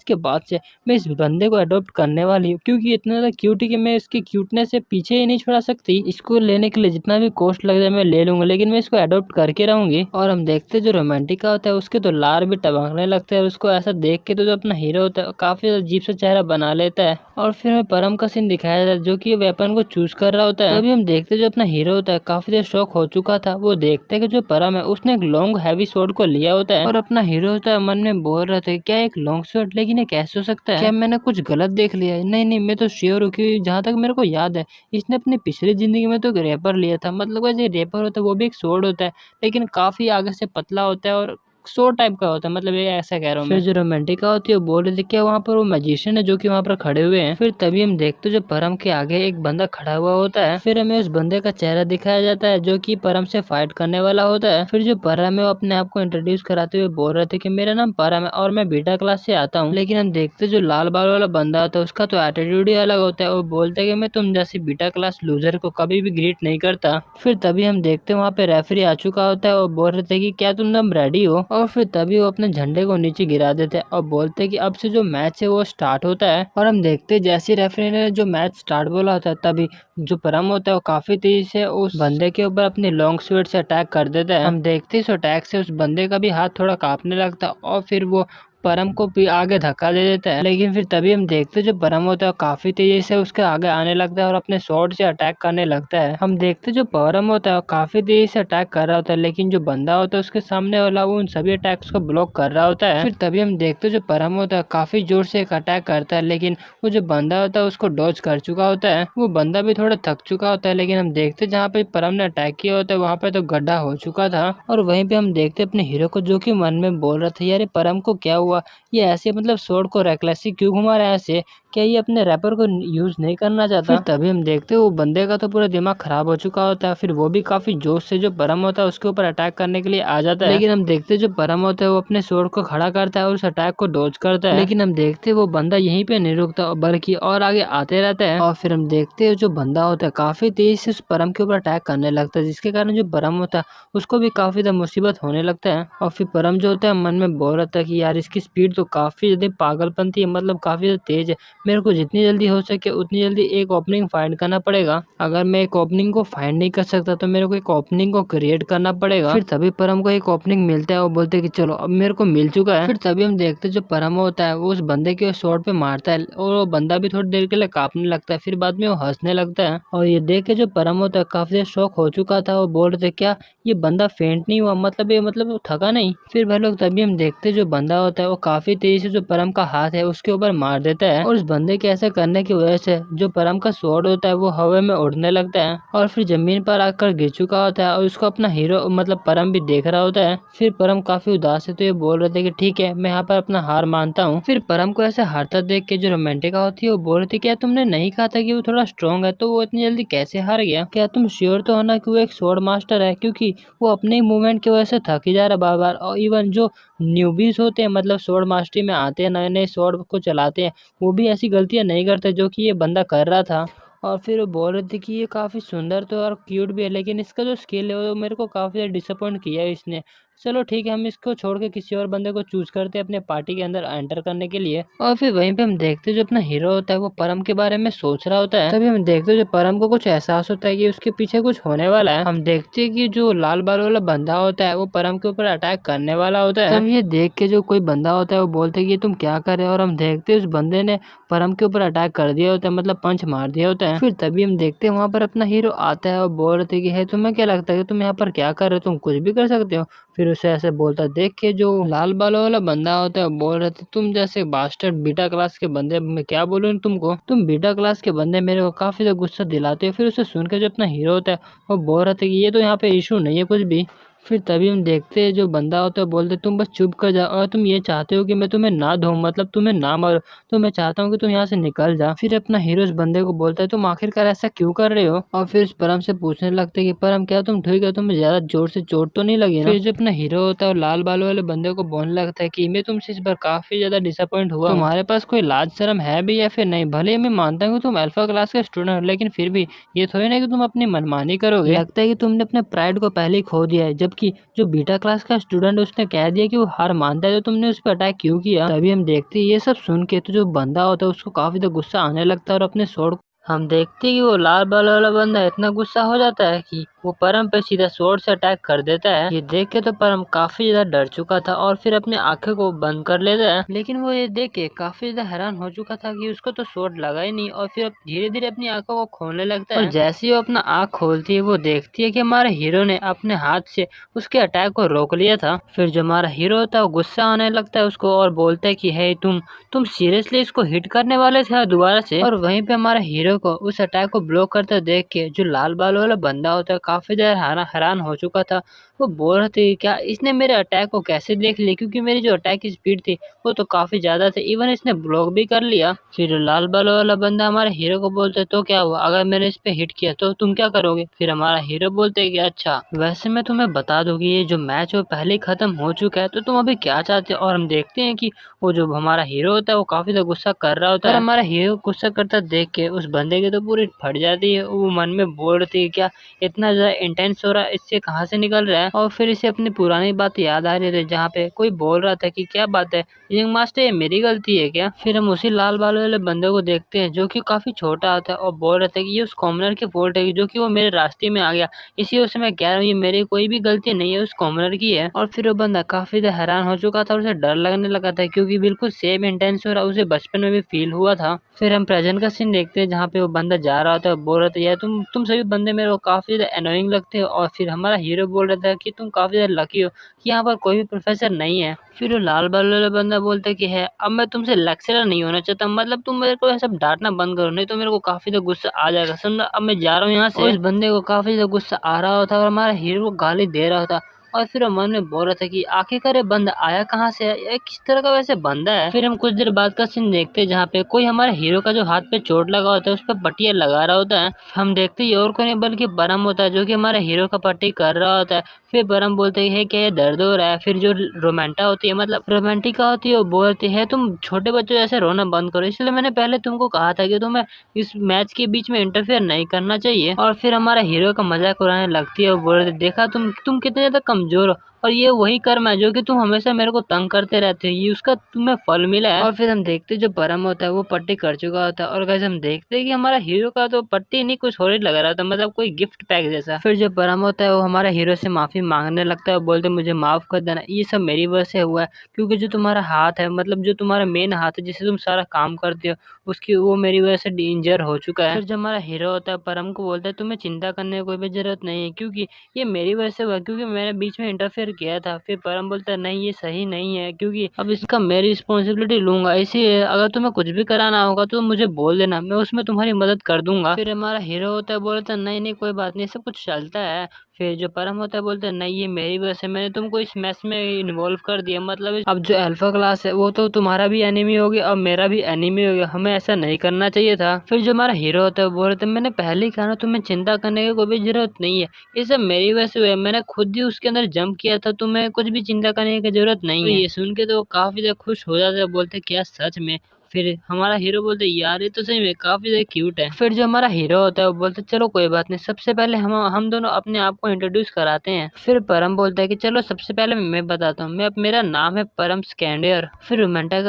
के बाद से मैं इस बंदे को अडॉप्ट करने वाली हूँ, क्योंकि इतना ज्यादा क्यूट है कि मैं इसकी क्यूटनेस से पीछे ही नहीं छुड़ा सकती। इसको लेने के लिए जितना भी कॉस्ट लग जाए मैं ले लूंगा, लेकिन मैं इसको अडॉप्ट करके रहूंगी। और हम देखते जो रोमांटिका होता है उसके तो लार भी टपकने लगते हैं, उसको ऐसा देख के तो जो अपना हीरो होता है काफी अजीब सा चेहरा बना लेता है। और फिर हमें परम का सीन दिखाया जाता है जो कि वेपन को चूज कर रहा होता है। तभी हम देखते जो अपना हीरो होता है काफी देर शौक हो चुका था, वो देखते कि जो परम है उसने एक लॉन्ग हैवी स्वॉर्ड को लिया होता है, और अपना हीरो होता है मन में बोल रहा था क्या एक लॉन्ग स्वॉर्ड, लेकिन ये कैसे हो सकता है, क्या मैंने कुछ गलत देख लिया है। नहीं नहीं मैं तो श्योर हूँ कि जहाँ तक मेरे को याद है इसने अपनी पिछली जिंदगी में तो एक रेपर लिया था, मतलब वैसे रेपर होता है वो भी एक स्वॉर्ड होता है, लेकिन काफी आगे से पतला होता है और सो टाइप का होता है, मतलब ये ऐसा कह रहा हूँ। फिर जो रोमांटिका होती है वो बोल रही थी क्या वहाँ पर वो मैजिशियन है जो कि वहाँ पर खड़े हुए हैं। फिर तभी हम देखते जो परम के आगे एक बंदा खड़ा हुआ होता है, फिर हमें उस बंदे का चेहरा दिखाया जाता है जो कि परम से फाइट करने वाला होता है। फिर जो परम है वो अपने आप को इंट्रोड्यूस कराते हुए बोल रहे थे कि मेरा नाम परम है और मैं बीटा क्लास से आता हूँ, लेकिन हम देखते जो लाल बाल वाला बंदा होता है उसका तो एटीट्यूड ही अलग होता है, वो बोलते है कि मैं तुम जैसी बीटा क्लास लूजर को कभी भी ग्रीट नहीं करता। फिर तभी हम देखते वहाँ पे रेफरी आ चुका होता है और बोल रहे थे कि क्या तुम रेडी हो, और फिर तभी वो अपने झंडे को नीचे गिरा देते हैं और बोलते हैं कि अब से जो मैच है वो स्टार्ट होता है। और हम देखते जैसे रेफरी ने जो मैच स्टार्ट बोला होता है तभी जो परम होता है वो काफी तेजी से उस बंदे के ऊपर अपनी लॉन्ग स्वर्ड से अटैक कर देता है। हम देखते इस अटैक से उस बंदे का भी हाथ थोड़ा कांपने लगता है, और फिर वो परम को भी आगे धक्का दे देता है, लेकिन फिर तभी हम देखते जो परम होता है काफी तेजी से उसके आगे आने लगता है और अपने स्वॉर्ड से अटैक करने लगता है। हम देखते जो परम होता है काफी तेजी से अटैक कर रहा होता है, लेकिन जो बंदा होता है उसके सामने वाला वो उन सभी अटैक्स को ब्लॉक कर रहा होता है। फिर तभी हम देखते जो परम होता है काफी जोर से एक अटैक करता है, लेकिन वो जो बंदा होता है उसको डॉज कर चुका होता है। वो बंदा भी थोड़ा थक चुका होता है, लेकिन हम देखते जहाँ पे परम ने अटैक किया होता है वहाँ पे तो गड्ढा हो चुका था। और वहीं पे हम देखते अपने हीरो को जो कि मन में बोल रहा था यार परम को क्या हुआ, ये ऐसे मतलब स्वॉर्ड को रेकलेसली क्यों घुमा रहा है ऐसे, क्या ये अपने रैपर को यूज नहीं करना चाहता। फिर तभी हम देखते वो बंदे का तो पूरा दिमाग खराब हो चुका होता है, फिर वो भी काफी जोश से जो परम होता है उसके ऊपर अटैक करने के लिए आ जाता है, लेकिन हम देखते जो परम होता है वो अपने स्वॉर्ड को खड़ा करता है और उस अटैक को डॉज करता है, लेकिन हम देखते वो बंदा यहीं पे नहीं रुकता बल्कि और आगे आते रहता है। और फिर हम देखते जो बंदा होता है काफी तेजी से उस परम के ऊपर अटैक करने लगता है, जिसके कारण जो परम होता है उसको भी काफी ज्यादा मुसीबत होने लगता है। और फिर परम जो होता है मन में बोल रहा था कि यार इसकी स्पीड तो काफी ज्यादा पागलपंती है, मतलब काफी ज्यादा तेज है, मेरे को जितनी जल्दी हो सके उतनी जल्दी एक ओपनिंग फाइंड करना पड़ेगा। अगर मैं एक ओपनिंग को फाइंड नहीं कर सकता तो मेरे को एक ओपनिंग को क्रिएट करना पड़ेगा। फिर तभी परम को एक ओपनिंग मिलता है, वो बोलते हैं कि चलो अब मेरे को मिल चुका है। फिर तभी हम देखते जो परम होता है वो उस बंदे के शॉट पे मारता है और वो बंदा भी थोड़ी देर के लिए कांपने लगता है, फिर बाद में वो हंसने लगता है। और ये देख के जो परम होता है काफी शौक हो चुका था, वो बोल रहे थे क्या ये बंदा फेंट नहीं हुआ, मतलब ये मतलब वो थका नहीं। फिर भाई लोग तभी हम देखते जो बंदा होता है वो काफी तेजी से जो परम का हाथ है उसके ऊपर मार देता है और उस बंदे के ऐसा करने की वजह से जो परम का स्वॉर्ड होता है वो हवा में उड़ने लगता है और फिर जमीन पर आकर गिर चुका होता है और उसको अपना हीरो मतलब परम भी देख रहा होता है। फिर परम काफी उदास है तो ये बोल रहे थे कि ठीक है मैं यहाँ पर अपना हार मानता हूँ। फिर परम को ऐसे हारता देख के जो रोमांटिका होती है वो बोल रही थी क्या तुमने नहीं कहा था कि वो थोड़ा स्ट्रॉन्ग है तो वो इतनी जल्दी कैसे हार गया? क्या तुम श्योर तो हो ना कि वो एक स्वॉर्ड मास्टर है? क्योंकि वो अपने ही मूवमेंट की वजह से थक ही जा रहा बार बार। और इवन जो न्यूबीज होते हैं मतलब स्वॉर्ड मास्टरी में आते हैं नए नए स्वॉर्ड को चलाते हैं वो भी ऐसी गलतियां नहीं करते जो कि ये बंदा कर रहा था। और फिर वो बोल रहे थे कि ये काफ़ी सुंदर तो और क्यूट भी है लेकिन इसका जो स्किल है वो मेरे को काफ़ी ज़्यादा डिसअपॉइंट किया है इसने। चलो ठीक है हम इसको छोड़ के किसी और बंदे को चूज करते हैं अपने पार्टी के अंदर एंटर करने के लिए। और फिर वहीं पे हम देखते हैं जो अपना हीरो होता है वो परम के बारे में सोच रहा होता है। तभी हम देखते हैं जो परम को कुछ एहसास होता है कि उसके पीछे कुछ होने वाला है। हम देखते हैं कि जो लाल बाल वाला बंदा होता है वो परम के ऊपर अटैक करने वाला होता है। तब ये देख के जो कोई बंदा होता है वो बोलते हैं कि तुम क्या कर रहे हो और हम देखते हैं उस बंदे ने परम के ऊपर अटैक कर दिया होता है मतलब पंच मार दिया होता है। फिर तभी हम देखते हैं वहां पर अपना हीरो आता है और बोल रहे थे कि है तुम्हें क्या लगता है कि तुम यहाँ पर क्या कर रहे हो, तुम कुछ भी कर सकते हो। फिर उसे ऐसे बोलता देख के जो लाल बालों वाला बंदा होता है वो बोल रहे थे तुम जैसे बास्टर्ड बीटा क्लास के बंदे मैं क्या बोलूं तुमको, तुम बीटा क्लास के बंदे मेरे को काफी ज्यादा गुस्सा दिलाते हो। फिर उसे सुन के जो अपना हीरो होता है वो बोल रहे थे कि ये तो यहाँ पे इशू नहीं है कुछ भी। फिर तभी हम देखते हैं जो बंदा होता है बोलते तुम बस चुप कर जाओ और तुम ये चाहते हो कि मैं तुम्हें ना धोऊं मतलब तुम्हें ना मारूं तो मैं चाहता हूँ कि तुम यहाँ से निकल जा। फिर अपना हीरो उस बंदे को बोलता है तुम आखिरकार ऐसा क्यों कर रहे हो? और फिर उस परम से पूछने लगते हैं कि परम क्या तुम ठीक है, तुम्हें ज्यादा जोर से चोट तो नहीं लगी ना? फिर जो अपना हीरो होता है वो लाल बालों वाले बंदे को बोलने लगता है कि मैं तुमसे इस बार काफी ज्यादा डिसअपॉइंट हुआ हूं। तुम्हारे पास कोई लाज शर्म है भी या फिर नहीं? भले ही मैं मानता हूँ कि तुम अल्फा क्लास के स्टूडेंट हो लेकिन फिर भी ये थोड़ी ना कि तुम अपनी मनमानी करोगे। लगता है कि तुमने अपने प्राइड को पहले ही खो दिया है। जबकि जो बीटा क्लास का स्टूडेंट उसने कह दिया कि वो हार मानता है तो तुमने उस पर अटैक क्यों किया? तभी हम देखते हैं ये सब सुन के तो जो बंदा होता है उसको काफी ज्यादा गुस्सा आने लगता है और अपने स्वॉर्ड हम देखते हैं कि वो लाल बाल वाला बंदा इतना गुस्सा हो जाता है कि वो परम पे सीधा स्वॉर्ड से अटैक कर देता है। ये देख के तो परम काफी ज्यादा डर चुका था और फिर अपनी आंखें को बंद कर लेता है। लेकिन वो ये देख के काफी ज्यादा हैरान हो चुका था कि उसको तो स्वॉर्ड लगा ही नहीं और फिर धीरे धीरे अपनी आंखों को खोलने लगता है। और जैसे ही वो अपना आंख खोलती है वो देखती है कि हमारे हीरो ने अपने हाथ से उसके अटैक को रोक लिया था। फिर जो हमारा हीरो होता है वो गुस्सा आने लगता है उसको और बोलता है कि हे तुम सीरियसली इसको हिट करने वाले थे दोबारा से? और वहीं पे हमारा हीरो को उस अटैक को ब्लॉक करते देख के जो लाल बाल वाला बंदा होता है काफी ज्यादा हैरान हो चुका था। वो बोल रहे थे क्या इसने मेरे अटैक को कैसे देख लिया, क्योंकि मेरी जो अटैक की स्पीड थी वो तो काफी ज्यादा थी, इवन इसने ब्लॉक भी कर लिया। फिर लाल बाल वाला बंदा हमारे हीरो को बोलते तो क्या हुआ अगर मैंने इस पे हिट किया तो तुम क्या करोगे? फिर हमारा हीरो बोलते है कि अच्छा वैसे मैं तुम्हें बता दूं कि ये जो मैच है वो पहले ही खत्म हो चुका है तो तुम अभी क्या चाहते हो? और हम देखते हैं कि वो जो हमारा हीरो होता है वो काफी ज्यादा गुस्सा कर रहा होता है और हमारा हीरो गुस्सा करता देख के उस बंदे की तो पूरी फट जाती है। वो मन में बोल रही है क्या इतना ज्यादा इंटेंस हो रहा है, इससे कहाँ से निकल रहा है? और फिर इसे अपनी पुरानी बात याद आ रही थी जहाँ पे कोई बोल रहा था कि क्या बात है यंग मास्टर ये मेरी गलती है क्या? फिर हम उसी लाल बाल वाले बंदे को देखते हैं जो कि काफी छोटा आता है और बोल रहा था कि ये उस कॉमनर की फॉल्ट है जो कि वो मेरे रास्ते में आ गया, इसी वजह से मैं कह रहा हूँ ये मेरी कोई भी गलती नहीं है उस कॉमनर की है। और फिर वो बंदा काफी ज्यादा हैरान हो चुका था और उसे डर लगने लगा था क्योंकि बिल्कुल सेम इंटेंस हो रहा उसे बचपन में भी फील हुआ था। फिर हम प्रेजेंट का सीन देखते हैं जहाँ पे वो बंदा जा रहा होता है बोल रहा था यार तुम सभी बंदे मेरे को काफी ज्यादा अनोइंग लगते हो। और फिर हमारा हीरो बोल रहा था कि तुम काफी ज्यादा लकी हो कि यहाँ पर कोई भी प्रोफेसर नहीं है। फिर वो लाल बाल वाला बंदा बोलता है कि है अब मैं तुमसे लेक्चरर नहीं होना चाहता, मतलब तुम मेरे को ऐसा डांटना बंद करो नहीं तो मेरे को काफी ज्यादा गुस्सा आ जाएगा, समझा? अब मैं जा रहा हूँ यहाँ से। और इस बंदे को काफी ज्यादा गुस्सा आ रहा होता और हमारा हीरो को गाली दे रहा होता और फिर वो मन में बोल रहा था कि आखिरकार ये बंदा आया कहाँ से है, ये किस तरह का वैसे बंदा है। फिर हम कुछ देर बाद का सीन देखते हैं जहाँ पे कोई हमारे हीरो का जो हाथ पे चोट लगा होता है उस पर पट्टियां लगा रहा होता है। हम देखते ही और कोई नहीं बल्कि परम होता है जो कि हमारे हीरो का पट्टी कर रहा होता है। फिर परम बोलते हैं क्या ये दर्द हो रहा है? फिर जो रोमांटा होती है मतलब रोमांटिका होती है वो बोलती है तुम छोटे बच्चों जैसे रोना बंद करो, इसलिए मैंने पहले तुमको कहा था कि तुम्हें इस मैच के बीच में इंटरफेयर नहीं करना चाहिए। और फिर हमारा हीरो का मजाक उड़ाने लगती है और बोल रहे देखा तुम कितने ज्यादा कमजोर हो और ये वही कर्म है जो कि तुम हमेशा मेरे को तंग करते रहते हो, ये उसका तुम्हें फल मिला है। और फिर हम देखते जो परम होता है वो पट्टी कर चुका होता है और कैसे हम देखते हैं कि हमारा हीरो का तो पट्टी नहीं कुछ और ही लग रहा था, मतलब कोई गिफ्ट पैक जैसा। फिर जो परम होता है वो हमारा हीरो से माफी मांगने लगता है और बोलते मुझे माफ कर देना, ये सब मेरी वजह से हुआ है क्योंकि जो तुम्हारा हाथ है मतलब जो तुम्हारा मेन हाथ है जिससे तुम सारा काम करते हो उसकी वो मेरी वजह से इंजर हो चुका है। फिर जो हमारा हीरो होता है परम को बोलता है तुम्हें चिंता करने की कोई भी जरूरत नहीं है क्योंकि ये मेरी वजह से हुआ, क्योंकि मैंने बीच में इंटरफेयर किया था। फिर परम बोलता है नहीं ये सही नहीं है, क्योंकि अब इसका मैं रिस्पॉन्सिबिलिटी लूँगा। इसीलिए अगर तुम्हें कुछ भी कराना होगा तो मुझे बोल देना, मैं उसमें तुम्हारी मदद कर दूँगा। फिर हमारा हीरो होता है बोलता है नहीं, नहीं कोई बात नहीं, सब कुछ चलता है। फिर जो परम होता है बोलता है नहीं ये मेरी वजह से मैंने तुमको इस मैस में इन्वॉल्व कर दिया, मतलब अब जो अल्फा क्लास है वो तो तुम्हारा भी एनिमी हो गया और मेरा भी एनिमी हो गया, हमें ऐसा नहीं करना चाहिए था। फिर जो हमारा हीरो होता है बोल रहे थे मैंने पहले ही कहा ना तुम्हें चिंता करने की कोई भी जरूरत नहीं है, ये सब मेरी वजह से हुआ है, मैंने खुद ही उसके अंदर जंप किया था, तुम्हें कुछ भी चिंता करने की जरूरत नहीं है। ये सुन के तो वो काफी ज्यादा खुश हो जाते हैं, बोलते क्या सच में। फिर हमारा हीरो बोलते यार ये तो सही में काफी ज्यादा क्यूट है। फिर जो हमारा हीरो होता है वो बोलते चलो कोई बात नहीं, सबसे पहले हम दोनों अपने आप को इंट्रोड्यूस कराते हैं। फिर परम बोलता है कि चलो सबसे पहले मैं बताता हूँ, मेरा नाम है परम स्कैंडियर। फिर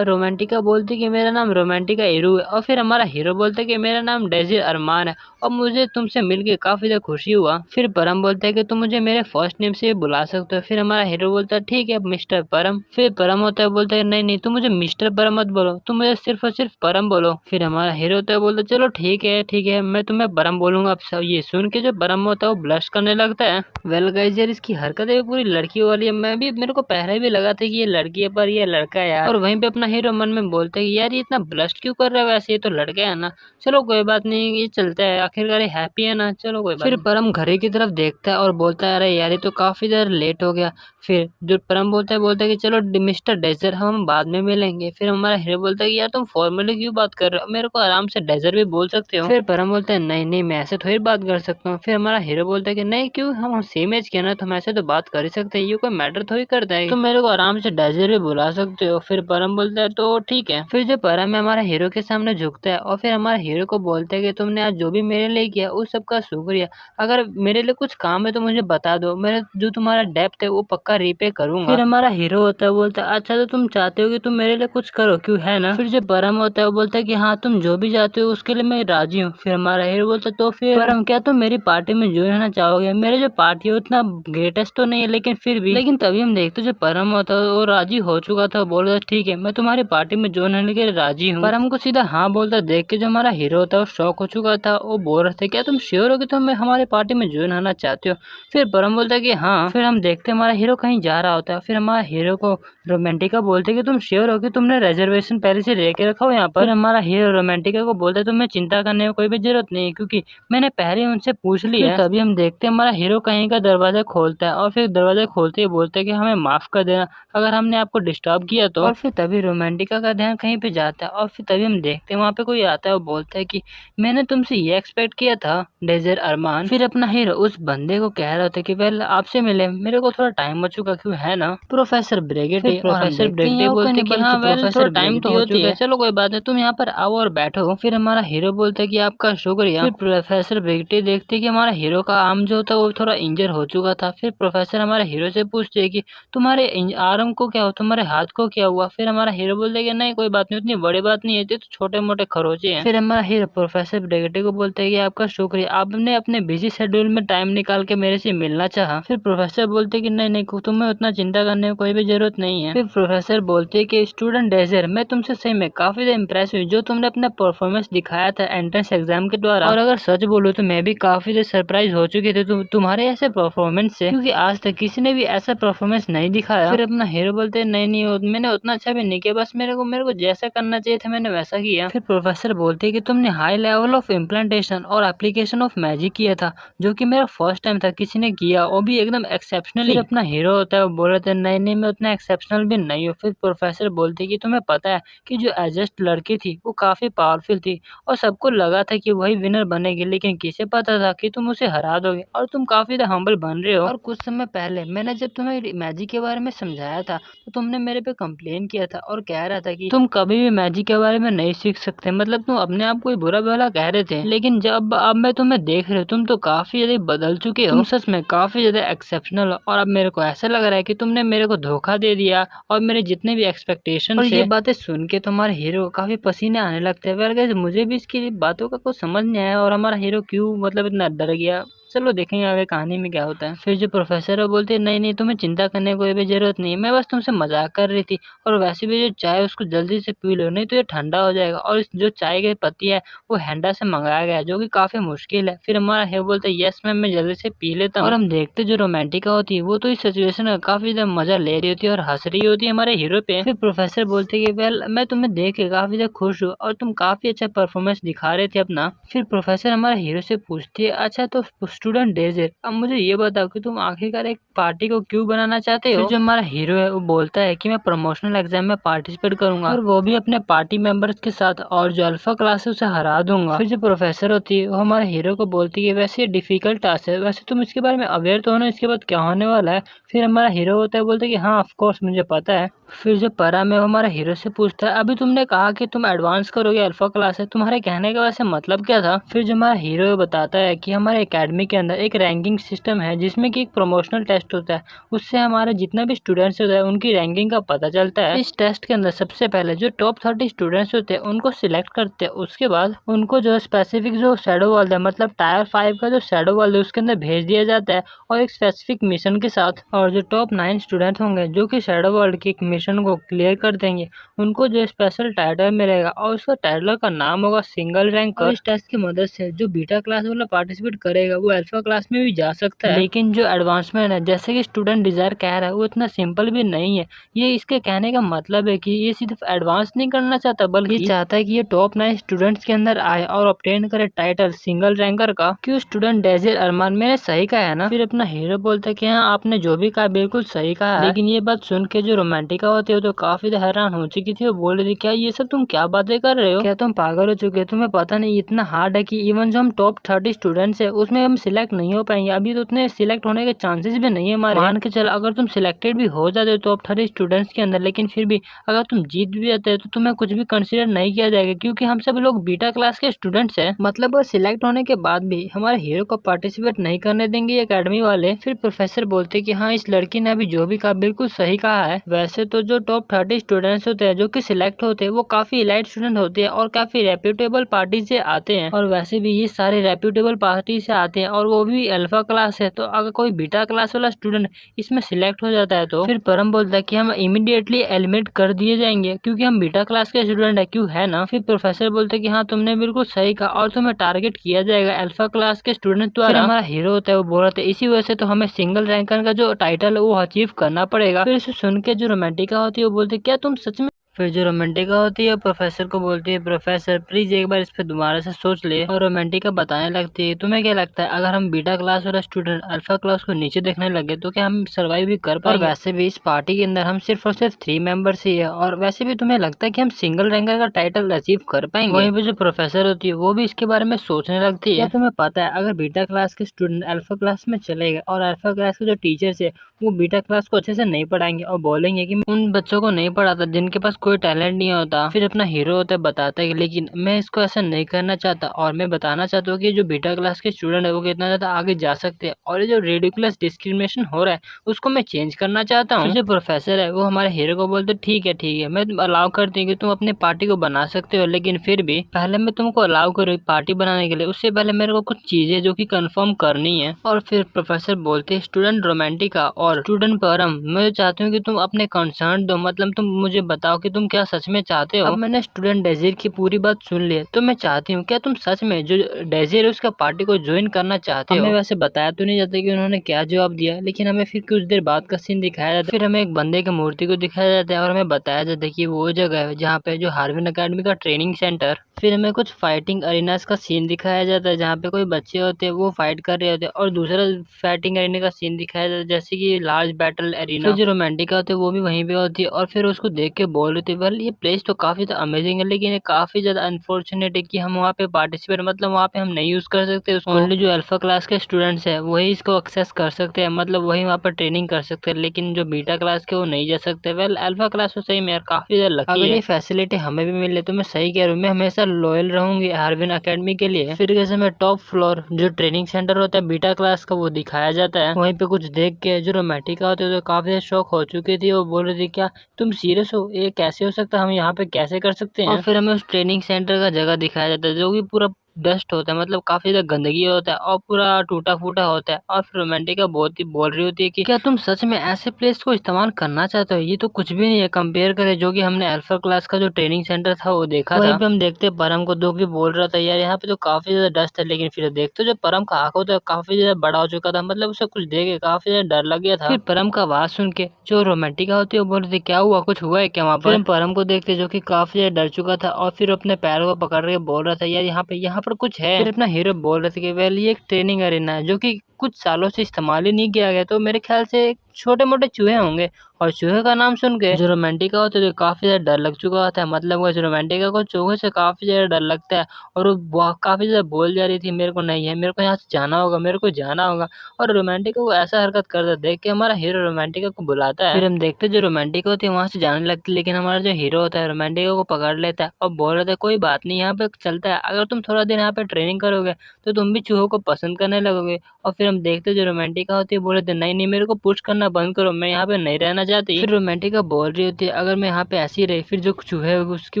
रोमांटिका बोलती है कि मेरा नाम रोमांटिका इरू है। और फिर हमारा हीरो बोलता है कि मेरा नाम डेजिर अरमान है और मुझे तुमसे मिलके काफी ज्यादा खुशी हुआ। फिर परम बोलता है कि तुम मुझे मेरे फर्स्ट नेम से बुला सकते हो। फिर हमारा हीरो बोलता है ठीक है मिस्टर परम। फिर परम होता है बोलता है नहीं नहीं तुम मुझे मिस्टर परम मत बोलो, तुम मुझे सिर्फ और सिर्फ परम बोलो। फिर हमारा हीरो होता है बोलता है चलो ठीक है मैं तुम्हें परम बोलूंगा। अब सब ये सुन के जो परम होता है वो ब्लश करने लगता है। वेल गाइस यार इसकी हरकतें भी पूरी लड़की वाली है, मेरे को पहले भी लगा था कि ये लड़की है पर ये लड़का है यार। और वहीं पे अपना हीरो मन में बोलता है कि यार ये इतना ब्लश क्यों कर रहा है, वैसे ये तो लड़का है ना, चलो कोई बात नहीं ये चलता है, आखिरकार ये हैप्पी है ना, चलो कोई बात नहीं। फिर परम घड़ी की तरफ देखता है और बोलता है अरे यार ये तो काफी देर लेट हो गया। फिर जो परम बोलता है कि चलो मिस्टर डेजर हम बाद में मिलेंगे। फिर हमारा हीरो बोलता है कि यार तुम फॉर्मली क्यों बात कर रहे हो, मेरे को आराम से डेजर भी बोल सकते हो। फिर परम बोलता है नहीं नहीं मैं ऐसे थोड़ी बात कर सकता हूँ। फिर हमारा हीरो बोलता है कि नहीं क्यों, हम सेम एज के ना, तो हम ऐसे तो बात कर ही सकते हैं, ये कोई मैटर थोड़ी करता है, तुम मेरे को आराम से डेजर भी बुला सकते हो। फिर परम बोलता है तो ठीक है। फिर जो परम है हमारा हीरो के सामने झुकता है और फिर हमारा हीरो को बोलता है कि तुमने आज जो भी मेरे लिए किया उस सबका शुक्रिया, अगर मेरे लिए कुछ काम है तो मुझे बता दो, मेरा जो तुम्हारा डेप्थ है वो पक्का रीपे करूंगा। फिर हमारा हीरो होता है बोलता है अच्छा तो तुम चाहते हो कि तुम मेरे लिए कुछ करो क्यों, है ना। फिर जो परम होता है वो बोलता है कि हाँ तुम जो भी चाहते हो उसके लिए मैं राजी हूँ। फिर हमारा हीरो बोलता है तो फिर परम क्या तुम मेरी पार्टी में ज्वाइन होना चाहोगे, मेरे जो पार्टी है उतना ग्रेटेस्ट तो नहीं है लेकिन फिर भी। लेकिन तभी हम देखते जो परम होता है वो राजी हो चुका था, बोल रहा ठीक है मैं तुम्हारी पार्टी में ज्वाइन होने के लिए राजी हूँ। परम को सीधा हाँ बोलता देख के जो हमारा हीरो होता है वो शॉक हो चुका था, वो बोल रहे थे क्या तुम श्योर हो कि तुम हमारे पार्टी में ज्वाइन होना चाहते हो। फिर परम बोलता है कि हाँ। फिर हम देखते हमारा हीरो कहीं जा रहा होता है। फिर हमारा हीरो को रोमांटिका बोलते कि तुम श्योर हो कि तुमने रिजर्वेशन पहले से लेके रखा हो यहाँ पर। फिर हमारा हीरो रोमांटिका को बोलते तुम्हें चिंता करने की कोई भी जरूरत नहीं है क्योंकि मैंने पहले उनसे पूछ लिया। तभी हम देखते हैं हमारा हीरो कहीं का दरवाजा खोलता है और फिर दरवाजा खोलते ही बोलते हैं कि हमें माफ कर देना अगर हमने आपको डिस्टर्ब किया तो। और फिर तभी रोमांटिका का ध्यान कहीं पे जाता है और फिर तभी हम देखते हैं वहाँ पे कोई आता है और बोलता है कि मैंने तुमसे ये एक्सपेक्ट किया था डेजर अरमान। फिर अपना हीरो उस बंदे को कह रहा था कि वेल आपसे मिले मेरे को थोड़ा टाइम हो चुका क्यों, है ना प्रोफेसर ब्रिगेडी। प्रोफेसर ब्रिगेडी बोलते कि हाँ वेल थोड़ा टाइम तो हो चुका है, चलो कोई बात नहीं तुम यहाँ पर आओ और बैठो। फिर हमारा हीरो बोलता है कि आपका शुक्रिया। फिर प्रोफेसर ब्रिगेडी देखते कि हमारा हीरो का आर्म जो था वो थोड़ा इंजर हो चुका था। फिर प्रोफेसर हमारे हीरो से पूछते हैं कि तुम्हारे आर्म को क्या हुआ, तुम्हारे हाथ को क्या हुआ। फिर हमारा हीरो बोलता है कि नहीं कोई बात नहीं, उतनी बड़ी बात नहीं है, ये तो छोटे मोटे खरोचे हैं। फिर हमारा हीरो प्रोफेसर ब्रिगेडी को बोलता है कि आपका शुक्रिया, आपने अपने बिजी शेड्यूल में टाइम निकाल के मेरे से मिलना चाहा। फिर प्रोफेसर बोलते हैं कि नहीं नहीं तुम्हें उतना चिंता करने की कोई भी जरूरत नहीं है। फिर प्रोफेसर बोलते हैं कि स्टूडेंट डेजर मैं तुमसे सही में काफी ज्यादा इम्प्रेस हुई, जो तुमने अपना परफॉर्मेंस दिखाया था एंट्रेंस एग्जाम के द्वारा, और अगर सच बोलूं तो मैं भी काफी ज्यादा सरप्राइज हो चुकी थी तुम्हारे ऐसे परफॉर्मेंस से, क्योंकि आज तक किसी ने भी ऐसा परफॉर्मेंस नहीं दिखाया। फिर अपना हीरो बोलते हैं नहीं नहीं मैंने उतना अच्छा भी नहीं किया, बस मेरे को जैसा करना चाहिए था मैंने वैसा किया। फिर प्रोफेसर बोलते हैं कि तुमने हाई लेवल ऑफ इम्प्लांटेशन और एप्लीकेशन ऑफ मैजिक किया था जो कि मेरा फर्स्ट टाइम था किसी ने किया, वो भी एकदम एक्सेप्शनली। फिर अपना हीरो होता है वो बोल रहे थे नहीं नहीं मैं उतना एक्सेप्शनल भी नहीं हूँ। फिर प्रोफेसर बोलते कि तुम्हें पता है कि जो एडजस्ट लड़की थी वो काफी पावरफुल थी और सबको लगा था कि वही विनर बनेगी, लेकिन किसे पता था कि तुम उसे हरा दोगे और तुम काफी हम्बल बन रहे हो। और कुछ समय पहले मैंने जब तुम्हें मैजिक के बारे में समझाया था तो तुमने मेरे पे कंप्लेन किया था और कह रहा था कि तुम कभी भी मैजिक के बारे में नहीं सीख सकते, मतलब तुम अपने आप को बुरा भला कह रहे थे। लेकिन जब अब मैं तुम्हें देख रही हूँ तुम तो काफी ज्यादा बदल चुके हो, तुम सच में काफी ज्यादा एक्सेप्शनल हो और अब मेरे को ऐसा लग रहा है कि तुमने मेरे को धोखा दे दिया और मेरे जितने भी एक्सपेक्टेशन। और ये बातें सुन के तुम्हारे हीरो को काफी पसीने आने लगते हैं। वेल गाइस मुझे भी इसकी बातों का कुछ समझ नहीं आया और हमारा हीरो क्यों मतलब इतना डर गया। चलो देखेंगे आगे कहानी में क्या होता है। फिर जो प्रोफेसर है वो बोलती है नहीं-नहीं तुम्हें चिंता करने की कोई भी ज़रूरत नहीं है, मैं बस तुमसे मज़ाक कर रही थी और वैसे भी जो चाय है उसको जल्दी से पी लो नहीं तो ये ठंडा हो जाएगा और इस जो चाय की पत्ती है वो हैंडा से मंगाया गया है जो कि काफ़ी मुश्किल है। फिर हमारा हीरो बोलता है यस मैम मैं जल्दी से पी लेता हूँ और हम देखते जो रोमांटिका होती है वो तो इस सिचुएशन का काफ़ी ज़्यादा मज़ा ले रही होती है और हँस रही होती है हमारे हीरो पे। फिर प्रोफेसर बोलते हैं कि वेल मैं तुम्हें देख के काफ़ी ज़्यादा खुश हूँ और तुम काफ़ी अच्छा परफॉर्मेंस दिखा रहे थे अपना। फिर प्रोफेसर हमारे हीरो से पूछती है अच्छा तो स्टूडेंट डेज़र अब मुझे ये बताओ कि तुम आखिरकार एक पार्टी को क्यों बनाना चाहते हो? फिर जो हमारा हीरो है वो बोलता है कि मैं प्रमोशनल एग्जाम में पार्टिसिपेट करूंगा और वो भी अपने पार्टी मेंबर्स के साथ और जो अल्फा क्लास है उसे हरा दूंगा। फिर जो प्रोफेसर होती है वो हमारे हीरो को बोलती है वैसे ये डिफिकल्ट टास्क है, वैसे तुम इसके बारे में अवेयर तो हो ना इसके बाद क्या होने वाला है? फिर हमारा हीरो होता है बोलता है कि हाँ ऑफ कोर्स मुझे पता है। फिर जो परा में वो हमारे हीरो से पूछता है अभी तुमने कहा कि तुम एडवांस करोगे अल्फा क्लास है, तुम्हारे कहने का वैसे मतलब क्या था? फिर जो हमारा हीरो बताता है कि हमारे एकेडमी के अंदर एक रैंकिंग सिस्टम है जिसमें कि एक प्रमोशनल टेस्ट होता है, उससे हमारे जितना भी स्टूडेंट्स होता है उनकी रैंकिंग का पता चलता है। इस टेस्ट के अंदर सबसे पहले जो टॉप 30 स्टूडेंट्स होते हैं उनको सिलेक्ट करते हैं, उसके बाद उनको जो स्पेसिफिक जो शैडो वर्ल्ड है मतलब टायर 5 का जो शैडो वर्ल्ड है उसके अंदर भेज दिया जाता है और एक स्पेसिफिक मिशन के साथ। और जो टॉप 9 स्टूडेंट होंगे जो कि शैडो वर्ल्ड के एक मिशन को क्लियर कर देंगे उनको जो स्पेशल टाइटल मिलेगा और उसका टाइटल का नाम होगा सिंगल रैंक। और इस टेस्ट की मदद से जो बीटा क्लास वाला पार्टिसिपेट करेगा वो अल्फा क्लास में भी जा सकता है। लेकिन जो एडवांसमेंट है जैसे कि स्टूडेंट डिजायर कह रहा है वो इतना सिंपल भी नहीं है। ये इसके कहने का मतलब है कि ये सिर्फ एडवांस नहीं करना चाहता बल्कि ये चाहता है कि ये टॉप 9 स्टूडेंट्स के अंदर आए और ऑब्टेन करे टाइटल सिंगल रैंकर का। क्यों स्टूडेंट डेजिर अरमान मैंने सही कहा है ना? फिर अपना हीरो बोलता है कि हाँ आपने जो भी कहा बिल्कुल सही कहा है। लेकिन ये बात सुन के जो रोमांटिका होती है तो काफी हैरान हो चुकी थी। वो बोल रही थी क्या ये सब तुम क्या बातें कर रहे हो? क्या तुम पागल हो चुके हो? तुम्हें पता नहीं इतना हार्ड है कि इवन जो हम टॉप 30 स्टूडेंट्स है उसमें हम सिलेक्ट नहीं हो पाएंगे। अभी तो उतने सिलेक्ट होने के चांसेस भी नहीं है हमारे। मान के चल अगर तुम सिलेक्टेड भी हो जाते हो टॉप 30 स्टूडेंट्स के अंदर लेकिन फिर भी अगर तुम जीत भी जाते हो तो तुम्हें कुछ भी कंसिडर नहीं किया जाएगा क्योंकि हम सब लोग बीटा क्लास के स्टूडेंट्स हैं। मतलब वो सिलेक्ट होने के बाद भी हमारे हीरो को पार्टिसिपेट नहीं करने देंगे एकेडमी वाले। फिर प्रोफेसर बोलते कि हाँ इस लड़की ने अभी जो भी कहा बिल्कुल सही कहा है। वैसे तो जो टॉप 30 स्टूडेंट्स होते हैं जो कि सिलेक्ट होते हैं वो काफी इलाइट स्टूडेंट होते हैं और काफी रेप्यूटेबल पार्टी से आते हैं और वैसे भी ये सारे रेप्यूटेबल पार्टी से आते हैं और वो भी अल्फा क्लास है। तो अगर कोई बीटा क्लास वाला स्टूडेंट इसमें सिलेक्ट हो जाता है तो फिर परम बोलता है कि हम इमीडिएटली एलिमिनेट कर दिए जाएंगे क्योंकि हम बीटा क्लास के स्टूडेंट है, क्यों है ना? फिर प्रोफेसर बोलते हैं कि हाँ तुमने बिल्कुल सही कहा और तुम्हें टारगेट किया जाएगा अल्फा क्लास के स्टूडेंट द्वारा। फिर हमारा हीरो होता है वो बोल रहा था इसी वजह से तो हमें सिंगल रैंकर का जो टाइटल है वो अचीव करना पड़ेगा। फिर इसे सुन के जो रोमांटिका होती है वो बोलती है क्या तुम सच में? फिर जो रोमांटिका होती है प्रोफेसर को बोलती है प्रोफेसर प्लीज एक बार इस पे दोबारा से सोच ले। और रोमांटिका बताने लगती है तुम्हें क्या लगता है अगर हम बीटा क्लास वाला स्टूडेंट अल्फा क्लास को नीचे देखने लगे तो क्या हम सर्वाइव भी कर पाएंगे? और वैसे भी इस पार्टी के अंदर हम सिर्फ और सिर्फ 3 मेंबर्स ही है और वैसे भी तुम्हें लगता है कि हम सिंगल रैंकर का टाइटल अचीव कर पाएंगे? वहीं पे जो प्रोफेसर होती है वो भी इसके बारे में सोचने लगती है। क्या तुम्हें पता है अगर बीटा क्लास के स्टूडेंट अल्फा क्लास में चले गए और अल्फा क्लास के जो टीचर्स है वो बीटा क्लास को अच्छे से नहीं पढ़ाएंगे और बोलेंगे कि उन बच्चों को नहीं पढ़ाता जिनके पास कोई टैलेंट नहीं होता। फिर अपना हीरो होता है बताता है कि लेकिन मैं इसको ऐसा नहीं करना चाहता और मैं बताना चाहता हूँ कि जो बीटा क्लास के स्टूडेंट है वो कितना ज्यादा आगे जा सकते हैं और ये जो रेडिकुलस डिस्क्रिमिनेशन हो रहा है उसको मैं चेंज करना चाहता हूँ। फिर जो प्रोफेसर है वो हमारे हीरो को बोलते ठीक है मैं अलाउ करती हूँ कि तुम अपनी पार्टी को बना सकते हो लेकिन फिर भी पहले मैं तुमको अलाउ करूँ पार्टी बनाने के लिए उससे पहले मेरे को कुछ चीजें जो कि कंफर्म करनी है। और फिर प्रोफेसर बोलते हैं स्टूडेंट रोमांटिका और स्टूडेंट परम मैं चाहती हूँ कि तुम अपने कंसर्न दो, मतलब तुम मुझे बताओ कि तुम क्या सच में चाहते हो। अब मैंने स्टूडेंट डेजिर की पूरी बात सुन ली है तो मैं चाहती हूँ क्या तुम सच में जो डेजिर है उसका पार्टी को ज्वाइन करना चाहते हो? हमें वैसे बताया तो नहीं जाता कि उन्होंने क्या जवाब दिया लेकिन हमें फिर कुछ देर बाद का सीन दिखाया जाता है। फिर हमें एक बंदे की मूर्ति को दिखाया जाता है और हमें बताया जाता है कि वो जगह है जहाँ पे जो हार्विन अकेडमी का ट्रेनिंग सेंटर। फिर हमें कुछ फाइटिंग अरीनास का सीन दिखाया जाता है जहाँ पे कोई बच्चे होते हैं वो फाइट कर रहे होते हैं और दूसरा फाइटिंग अरीना का सीन दिखाया जाता है जैसे कि लार्ज बैटल एरिना। फिर जो रोमांटिका होते हैं वो भी वहीं पे होती है और फिर उसको देख के बोल रही थी वेल ये प्लेस तो काफी अमेजिंग है लेकिन ये काफी ज्यादा अनफॉर्चुनेट है कि हम वहाँ पे पार्टिसिपेट मतलब वहाँ पे हम नहीं यूज कर सकते उसको। ओनली जो अल्फा क्लास के स्टूडेंट्स है वही इसको एक्सेस कर सकते हैं, मतलब वही वहाँ पर ट्रेनिंग कर सकते हैं लेकिन जो बीटा क्लास के वो नहीं जा सकते। वेल अल्फा क्लास तो सही में यार काफी ज्यादा लकी है। अगर ये फैसिलिटी हमें भी मिले तो मैं सही कह रहा हूँ, मैं हमेशा लॉयल रहूंगी हार्विन अकेडमी के लिए। फिर कैसे मैं टॉप फ्लोर जो ट्रेनिंग सेंटर होता है बीटा क्लास का वो दिखाया जाता है। वहीं पे कुछ देख के जो रोमांटिका होते तो काफी शौक हो चुकी थी। वो बोल रही थी क्या तुम सीरियस हो, ये कैसे हो सकता है, हम यहाँ पे कैसे कर सकते हैं? और फिर हमें उस ट्रेनिंग सेंटर का जगह दिखाया जाता है जो कि पूरा डस्ट होता है, मतलब काफ़ी ज़्यादा गंदगी होता है और पूरा टूटा-फूटा होता है। और फिर रोमांटिका बहुत ही बोल रही होती है कि क्या तुम सच में ऐसे प्लेस को इस्तेमाल करना चाहते हो? ये तो कुछ भी नहीं है कंपेयर करें जो कि हमने अल्फा क्लास का जो ट्रेनिंग सेंटर था वो देखा था। वहीं पे हम देखते हैं परम को जो कि बोल रहा था यार यहाँ पे तो काफ़ी ज़्यादा डस्ट है, लेकिन फिर देखते जो परम का आँख होता है काफ़ी ज़्यादा बड़ा हो चुका था, मतलब उसे कुछ देख के काफ़ी ज़्यादा डर लग गया था। फिर परम का आवाज़ सुन के जो रोमांटिका होती है वो बोल रही थी क्या हुआ, कुछ हुआ है क्या वहाँ पर? फिर हम परम को देखते जो कि काफ़ी ज़्यादा डर चुका था और फिर अपने पैरों को पकड़ के बोल रहा था यार यहाँ पर कुछ है। फिर अपना हीरो बोल रहे थे कि वेल ये एक ट्रेनिंग अरेना है जो कि कुछ सालों से इस्तेमाल ही नहीं किया गया, तो मेरे ख्याल से छोटे-मोटे चूहे होंगे। और चूहे का नाम सुन के जो रोमांटिका होता है तो काफ़ी ज़्यादा डर लग चुका होता है, मतलब वो जो रोमांटिका को चूहे से काफ़ी ज़्यादा डर लगता है और वो काफ़ी ज़्यादा बोल जा रही थी मेरे को नहीं है, मेरे को यहाँ से जाना होगा, मेरे को जाना होगा। और रोमांटिका को ऐसा हरकत करता देख के हमारा हीरो रोमांटिका को बुलाता है। फिर हम देखते हैं जो रोमांटिका होती है वहाँ से जाने लगती है, लेकिन हमारा जो हीरो होता है रोमांटिका को पकड़ लेता है और बोल रहा था कोई बात नहीं यहाँ पे चलता है, अगर तुम थोड़ा दिन यहाँ पे ट्रेनिंग करोगे तो तुम भी चूहों को पसंद करने लगोगे। और फिर हम देखते हैं जो रोमांटिका होती है बोल रहे थे नहीं नहीं मेरे को पुश करना बंद करो, मैं यहाँ पे नहीं रहना चाहती। फिर रोमांटिका बोल रही होती है अगर मैं यहाँ पे ऐसी रही फिर जो चूहे होंगे उसकी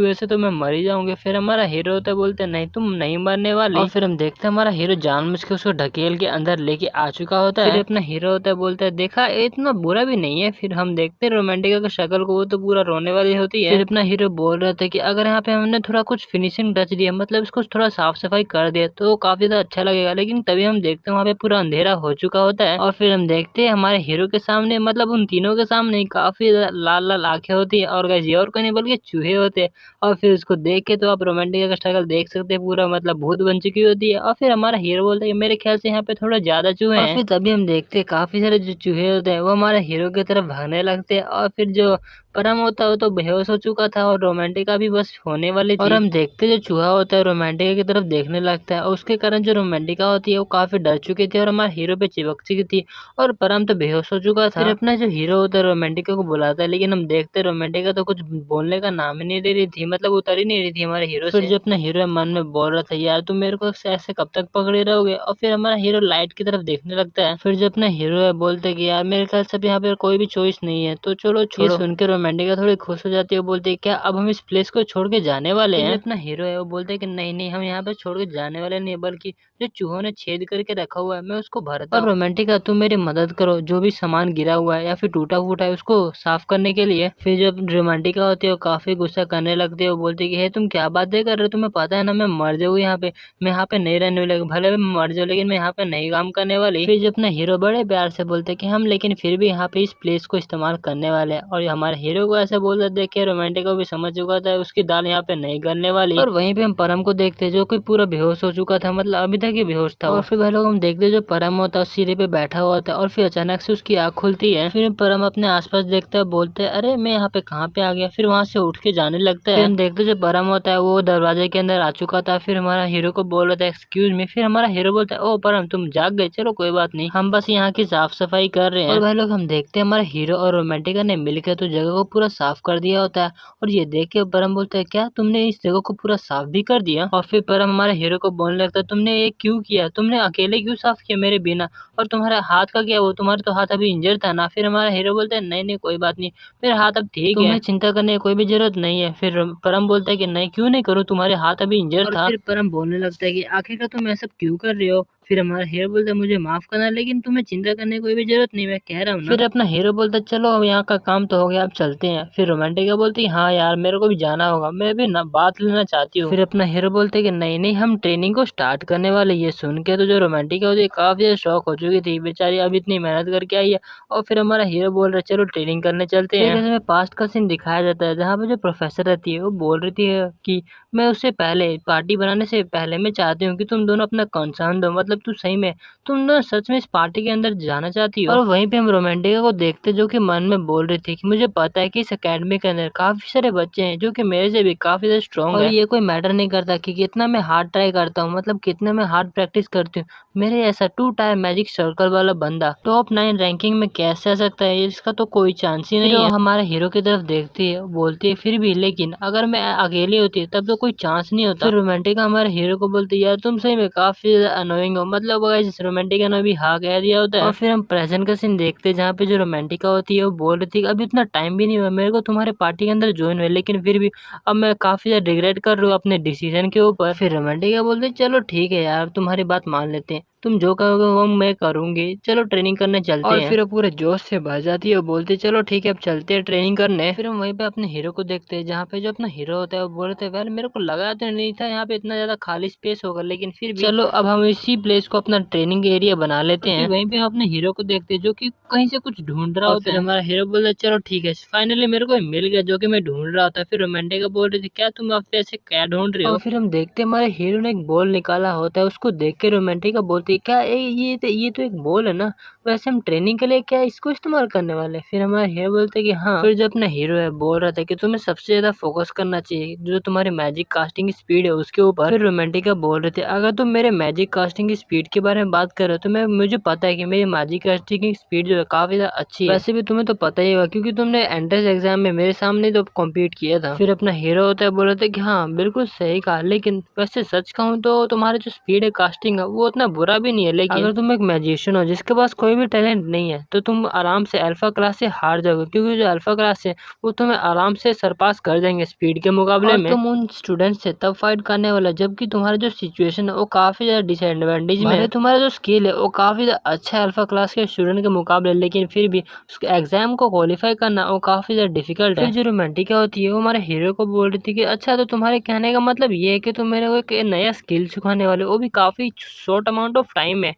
वजह से तो मैं मर ही जाऊंगी। फिर हमारा हीरो होता है बोलते हैं नहीं तुम नहीं मरने वाली। और फिर हम देखते हैं हमारा हीरो जानबूझ के उसको ढकेल के अंदर लेके आ चुका होता है। फिर अपना हीरो होता है बोलता है देखा ये इतना बुरा भी नहीं है। फिर हम देखते हैं रोमांटिका की शक्ल को, वो तो पूरा रोने वाली होती है। फिर अपना हीरो बोल रहा था कि अगर यहाँ पे हमने थोड़ा कुछ फिनिशिंग टच दिया, मतलब इसको थोड़ा साफ सफाई कर दिया तो काफी ज्यादा अच्छा लगेगा, लेकिन तभी हम देखते हैं वहाँ पे पूरा अंधेरा हो चुका होता है। और फिर हम देखते हैं हमारे हीरो के सामने, मतलब उन तीनों के सामने काफी लाल लाल आंखें होती है और गाइस ये और कोई नहीं बल्कि चूहे होते हैं। और फिर उसको देख के तो आप रोमांटिका का शक्ल देख सकते हैं, पूरा मतलब भूत बन चुकी होती है। और फिर हमारा हीरो बोलता है कि मेरे ख्याल से यहाँ पे थोड़ा ज्यादा चूहे हैं। और फिर तभी हम देखते हैं काफी सारे जो चूहे होते हैं वो हमारे हीरो की तरफ भागने लगते हैं। और फिर जो परम होता है वो तो बेहोश हो चुका था और रोमांटिका भी बस होने वाली थी। और हम देखते जो चूहा होता है रोमांटिका की तरफ देखने लगता है और उसके कारण जो रोमांटिका होती है वो काफी डर चुकी थी और हमारे हीरो पे चिपक चुकी थी और परम तो बेहोश हो चुका था। फिर अपना जो हीरो होता है रोमांटिका को बुलाता है, लेकिन हम देखते रोमांटिका तो कुछ बोलने का नाम ही नहीं दे रही थी, मतलब उतर ही नहीं रही थी हमारे हीरो से। फिर जो अपना हीरो मन में बोल रहा था यार तुम मेरे को ऐसे कब तक पकड़े रहोगे। और फिर हमारा हीरो लाइट की तरफ देखने लगता है। फिर जो अपना हीरो है बोलते है कि यार मेरे ख्याल से अब यहाँ पे कोई भी चॉइस नहीं है तो चलो छोड़ो। ये सुन के रोमांटिका थोड़ी खुश हो जाती है, बोलती है क्या अब हम इस प्लेस को छोड़ के जाने वाले हैं। अपना हीरो है वो बोलते है कि नहीं नहीं हम यहाँ पे छोड़ के जाने वाले नहीं, बल्कि जो चूहों ने छेद करके रखा हुआ है मैं उसको भरता हूँ। और रोमांटिका तुम मेरी मदद करो, जो भी सामान गिरा हुआ है या फिर टूटा फूटा है उसको साफ करने के लिए। फिर जब रोमांटिका होती है वो काफी गुस्सा करने लगती है, वो बोलती है कि हे तुम क्या बातें कर रहे हो, तुम्हें पता है ना मैं मर जाऊँ यहाँ पे, मैं यहाँ पे नहीं रहने वाली, भले मैं मर जाऊँ लेकिन मैं यहाँ पे नहीं काम करने वाली। फिर जब अपना हीरो बड़े प्यार से बोलते हैं कि हम लेकिन फिर भी यहाँ पे इस प्लेस को इस्तेमाल करने वाले हैं। और हमारे हीरो को ऐसे बोल रहे देख के रोमांटिका भी समझ चुका था उसकी दाल यहाँ पे नहीं गलने वाली। और वहीं पे हम परम को देखते हैं जो कि पूरा बेहोश हो चुका था, मतलब अभी तक ही बेहोश था। और फिर भाई लोग हम देखते हैं जो परम होता है सीढ़ी पे बैठा हुआ होता है और फिर अचानक से उसकी आँख खुलती है। फिर परम अपने आसपास देखता है, बोलते हैं अरे मैं यहाँ पे कहाँ पे आ गया। फिर वहाँ से उठ के जाने लगता है। फिर हम देखते हैं जो परम होता है वो दरवाजे के अंदर आ चुका था। फिर हमारा हीरो को बोल रहा था एक्सक्यूज मी। फिर हमारा हीरो बोलता है ओ परम तुम जाग गए, चलो कोई बात नहीं, हम बस यहाँ की साफ सफाई कर रहे हैं। और भाई लोग हम देखते हैं हमारे हीरो और रोमांटिका ने मिलकर तो जगह को पूरा साफ कर दिया होता है। और ये देख के परम बोलता है क्या तुमने इस जगह को पूरा साफ भी कर दिया। और फिर परम हमारे हीरो को बोलने लगता है तुमने ये क्यों किया, तुमने अकेले क्यों साफ किया मेरे बिना, और तुम्हारा हाथ का क्या, वो तुम्हारा तो हाथ अभी इंजर था ना। फिर हमारा हीरो बोलता है नहीं नहीं कोई बात नहीं, मेरा हाथ अब ठीक है, तुम्हें चिंता करने की कोई भी जरूरत नहीं है। फिर परम बोलता है कि नहीं क्यों नहीं करूँ, तुम्हारे हाथ अभी इंजर था। फिर परम बोलने लगता है कि आखिरकार तुम ऐसा क्यों कर रहे हो। फिर हमारा हीरो बोलता है मुझे माफ करना लेकिन तुम्हें चिंता करने की कोई भी जरूरत नहीं, मैं कह रहा हूँ ना। फिर अपना हीरो बोलता है चलो अब यहाँ का काम तो हो गया अब चलते हैं। फिर रोमांटिका बोलती है हाँ यार मेरे को भी जाना होगा, मैं भी ना बात लेना चाहती हूँ। फिर अपना हीरो बोलते है कि नहीं नहीं हम ट्रेनिंग को स्टार्ट करने वाले। ये सुन के तो जो रोमांटिका होती है काफी ज्यादा शौक हो चुकी थी, बेचारी अब इतनी मेहनत करके आई है। और फिर हमारा हीरो बोल रहा है चलो ट्रेनिंग करने चलते हैं। फिर इसमें पास्ट का सीन दिखाया जाता है जहाँ पे जो प्रोफेसर रहती है वो बोल रही थी कि मैं उससे पहले पार्टी बनाने से पहले मैं चाहती हूँ कि तुम दोनों अपना कंसर्न दो, मतलब तू सही में तुम दोनों सच में इस पार्टी के अंदर जाना चाहती हो। और वहीं पे हम रोमांटिका को देखते जो कि मन में बोल रही थी कि मुझे पता है कि इस एकेडमी के अंदर काफी सारे बच्चे हैं जो कि मेरे से भी काफी ज्यादा स्ट्रॉन्ग है, और ये कोई मैटर नहीं करता कि कितना मैं हार्ड ट्राई करता हूँ, मतलब कितना मैं हार्ड प्रैक्टिस करती हूँ, मेरे ऐसा 2 टायर मैजिक सर्कल वाला बंदा टॉप 9 रैंकिंग में कैसे आ सकता है, इसका तो कोई चांस ही नहीं है। हमारे हीरो की तरफ देखती है बोलती है फिर भी लेकिन अगर मैं अकेली होती तब तो कोई चांस नहीं होता। फिर रोमांटिका हमारे हीरो को बोलती है यार तुम सही में काफी अनोइंग हो। मतलब गाइस रोमांटिका ने भी हाँ कह दिया होता है और फिर हम प्रेजेंट का सीन देखते हैं जहाँ पे जो रोमांटिका होती है वो बोल रही थी कि अभी इतना टाइम भी नहीं हुआ मेरे को तुम्हारे पार्टी के अंदर ज्वाइन हुए, लेकिन फिर भी अब मैं काफ़ी ज़्यादा रिग्रेट कर रहा हूँ अपने डिसीजन के ऊपर। फिर रोमांटिका बोलते हैं चलो ठीक है यार तुम्हारी बात मान लेते हैं, तुम जो कहोगे वो मैं करूँगी, चलो ट्रेनिंग करने चलते हैं। और फिर वो पूरे जोश से भर जाती है और बोलती है चलो ठीक है अब चलते हैं ट्रेनिंग करने। फिर हम वहीं पे अपने हीरो को देखते हैं जहाँ पे जो अपना हीरो होता है वो बोलते हैं वेल मेरे को लगा तो नहीं था यहाँ पे इतना ज़्यादा खाली स्पेस होगा, लेकिन फिर भी चलो अब हम इसी प्लेस को अपना ट्रेनिंग एरिया बना लेते हैं। वहीं पे हम अपने हीरो को देखते हैं जो कि कहीं से कुछ ढूंढ रहा होता है। फिर हमारा हीरो बोलता है चलो ठीक है फाइनली मेरे को मिल गया जो कि मैं ढूंढ रहा होता है। फिर रोमांटिका बोल रही थी क्या तुम अब ऐसे क्या ढूंढ रहे हो। और फिर हम देखते हैं हमारे हीरो ने एक बॉल निकाला होता है, उसको देख के रोमांटिका बोलती है क्या ये तो एक बॉल है ना, वैसे हम ट्रेनिंग के लिए क्या इसको इस्तेमाल करने वाले हैं? फिर हमारा हीरो बोलते हैं कि हाँ। फिर जो अपना हीरो है बोल रहा था कि तुम्हें सबसे ज्यादा फोकस करना चाहिए जो तुम्हारी मैजिक कास्टिंग स्पीड है उसके ऊपर। फिर रोमांटिका बोल रहे थे अगर तुम मेरे मैजिक कास्टिंग की स्पीड के बारे में बात कर रहे हो तो मैं मुझे पता है कि मेरी मैजिक कास्टिंग की स्पीड जो है काफी ज्यादा अच्छी है, वैसे भी तुम्हें तो पता ही होगा क्योंकि तुमने एंट्रेंस एग्जाम में मेरे सामने तो कॉम्पीट किया था। फिर अपना हीरो होता है बोल रहे थे कि हाँ बिल्कुल सही कहा, लेकिन वैसे सच कहूँ तो तुम्हारे जो स्पीड है कास्टिंग है वो उतना बुरा भी नहीं है, लेकिन अगर तुम एक मैजिशियन हो जिसके पास कोई भी टैलेंट नहीं है तो तुम आराम से अल्फा क्लास से हार जाओगे, क्योंकि जो अल्फा क्लास है वो तुम्हें आराम से सरपास कर देंगे स्पीड के मुकाबले में। तुम उन स्टूडेंट से तब फाइट करने वाला जबकि तुम्हारा जो सिचुएशन है वो काफी ज्यादा डिसएडवांटेज में है। तुम्हारा जो स्किल है वो काफी ज्यादा अच्छा है अल्फा क्लास के स्टूडेंट के मुकाबले, लेकिन फिर भी उसके एग्जाम को क्वालिफाई करना वो काफी ज्यादा डिफिकल्ट है। फिर जो रोमांटिका होती है वो हमारे हीरो को बोल रही थी कि अच्छा तो तुम्हारे कहने का मतलब ये है कि तुम मेरे को एक नया स्किल सिखाने वाले हो, वो भी काफी शॉर्ट अमाउंट ऑफ टाइम है।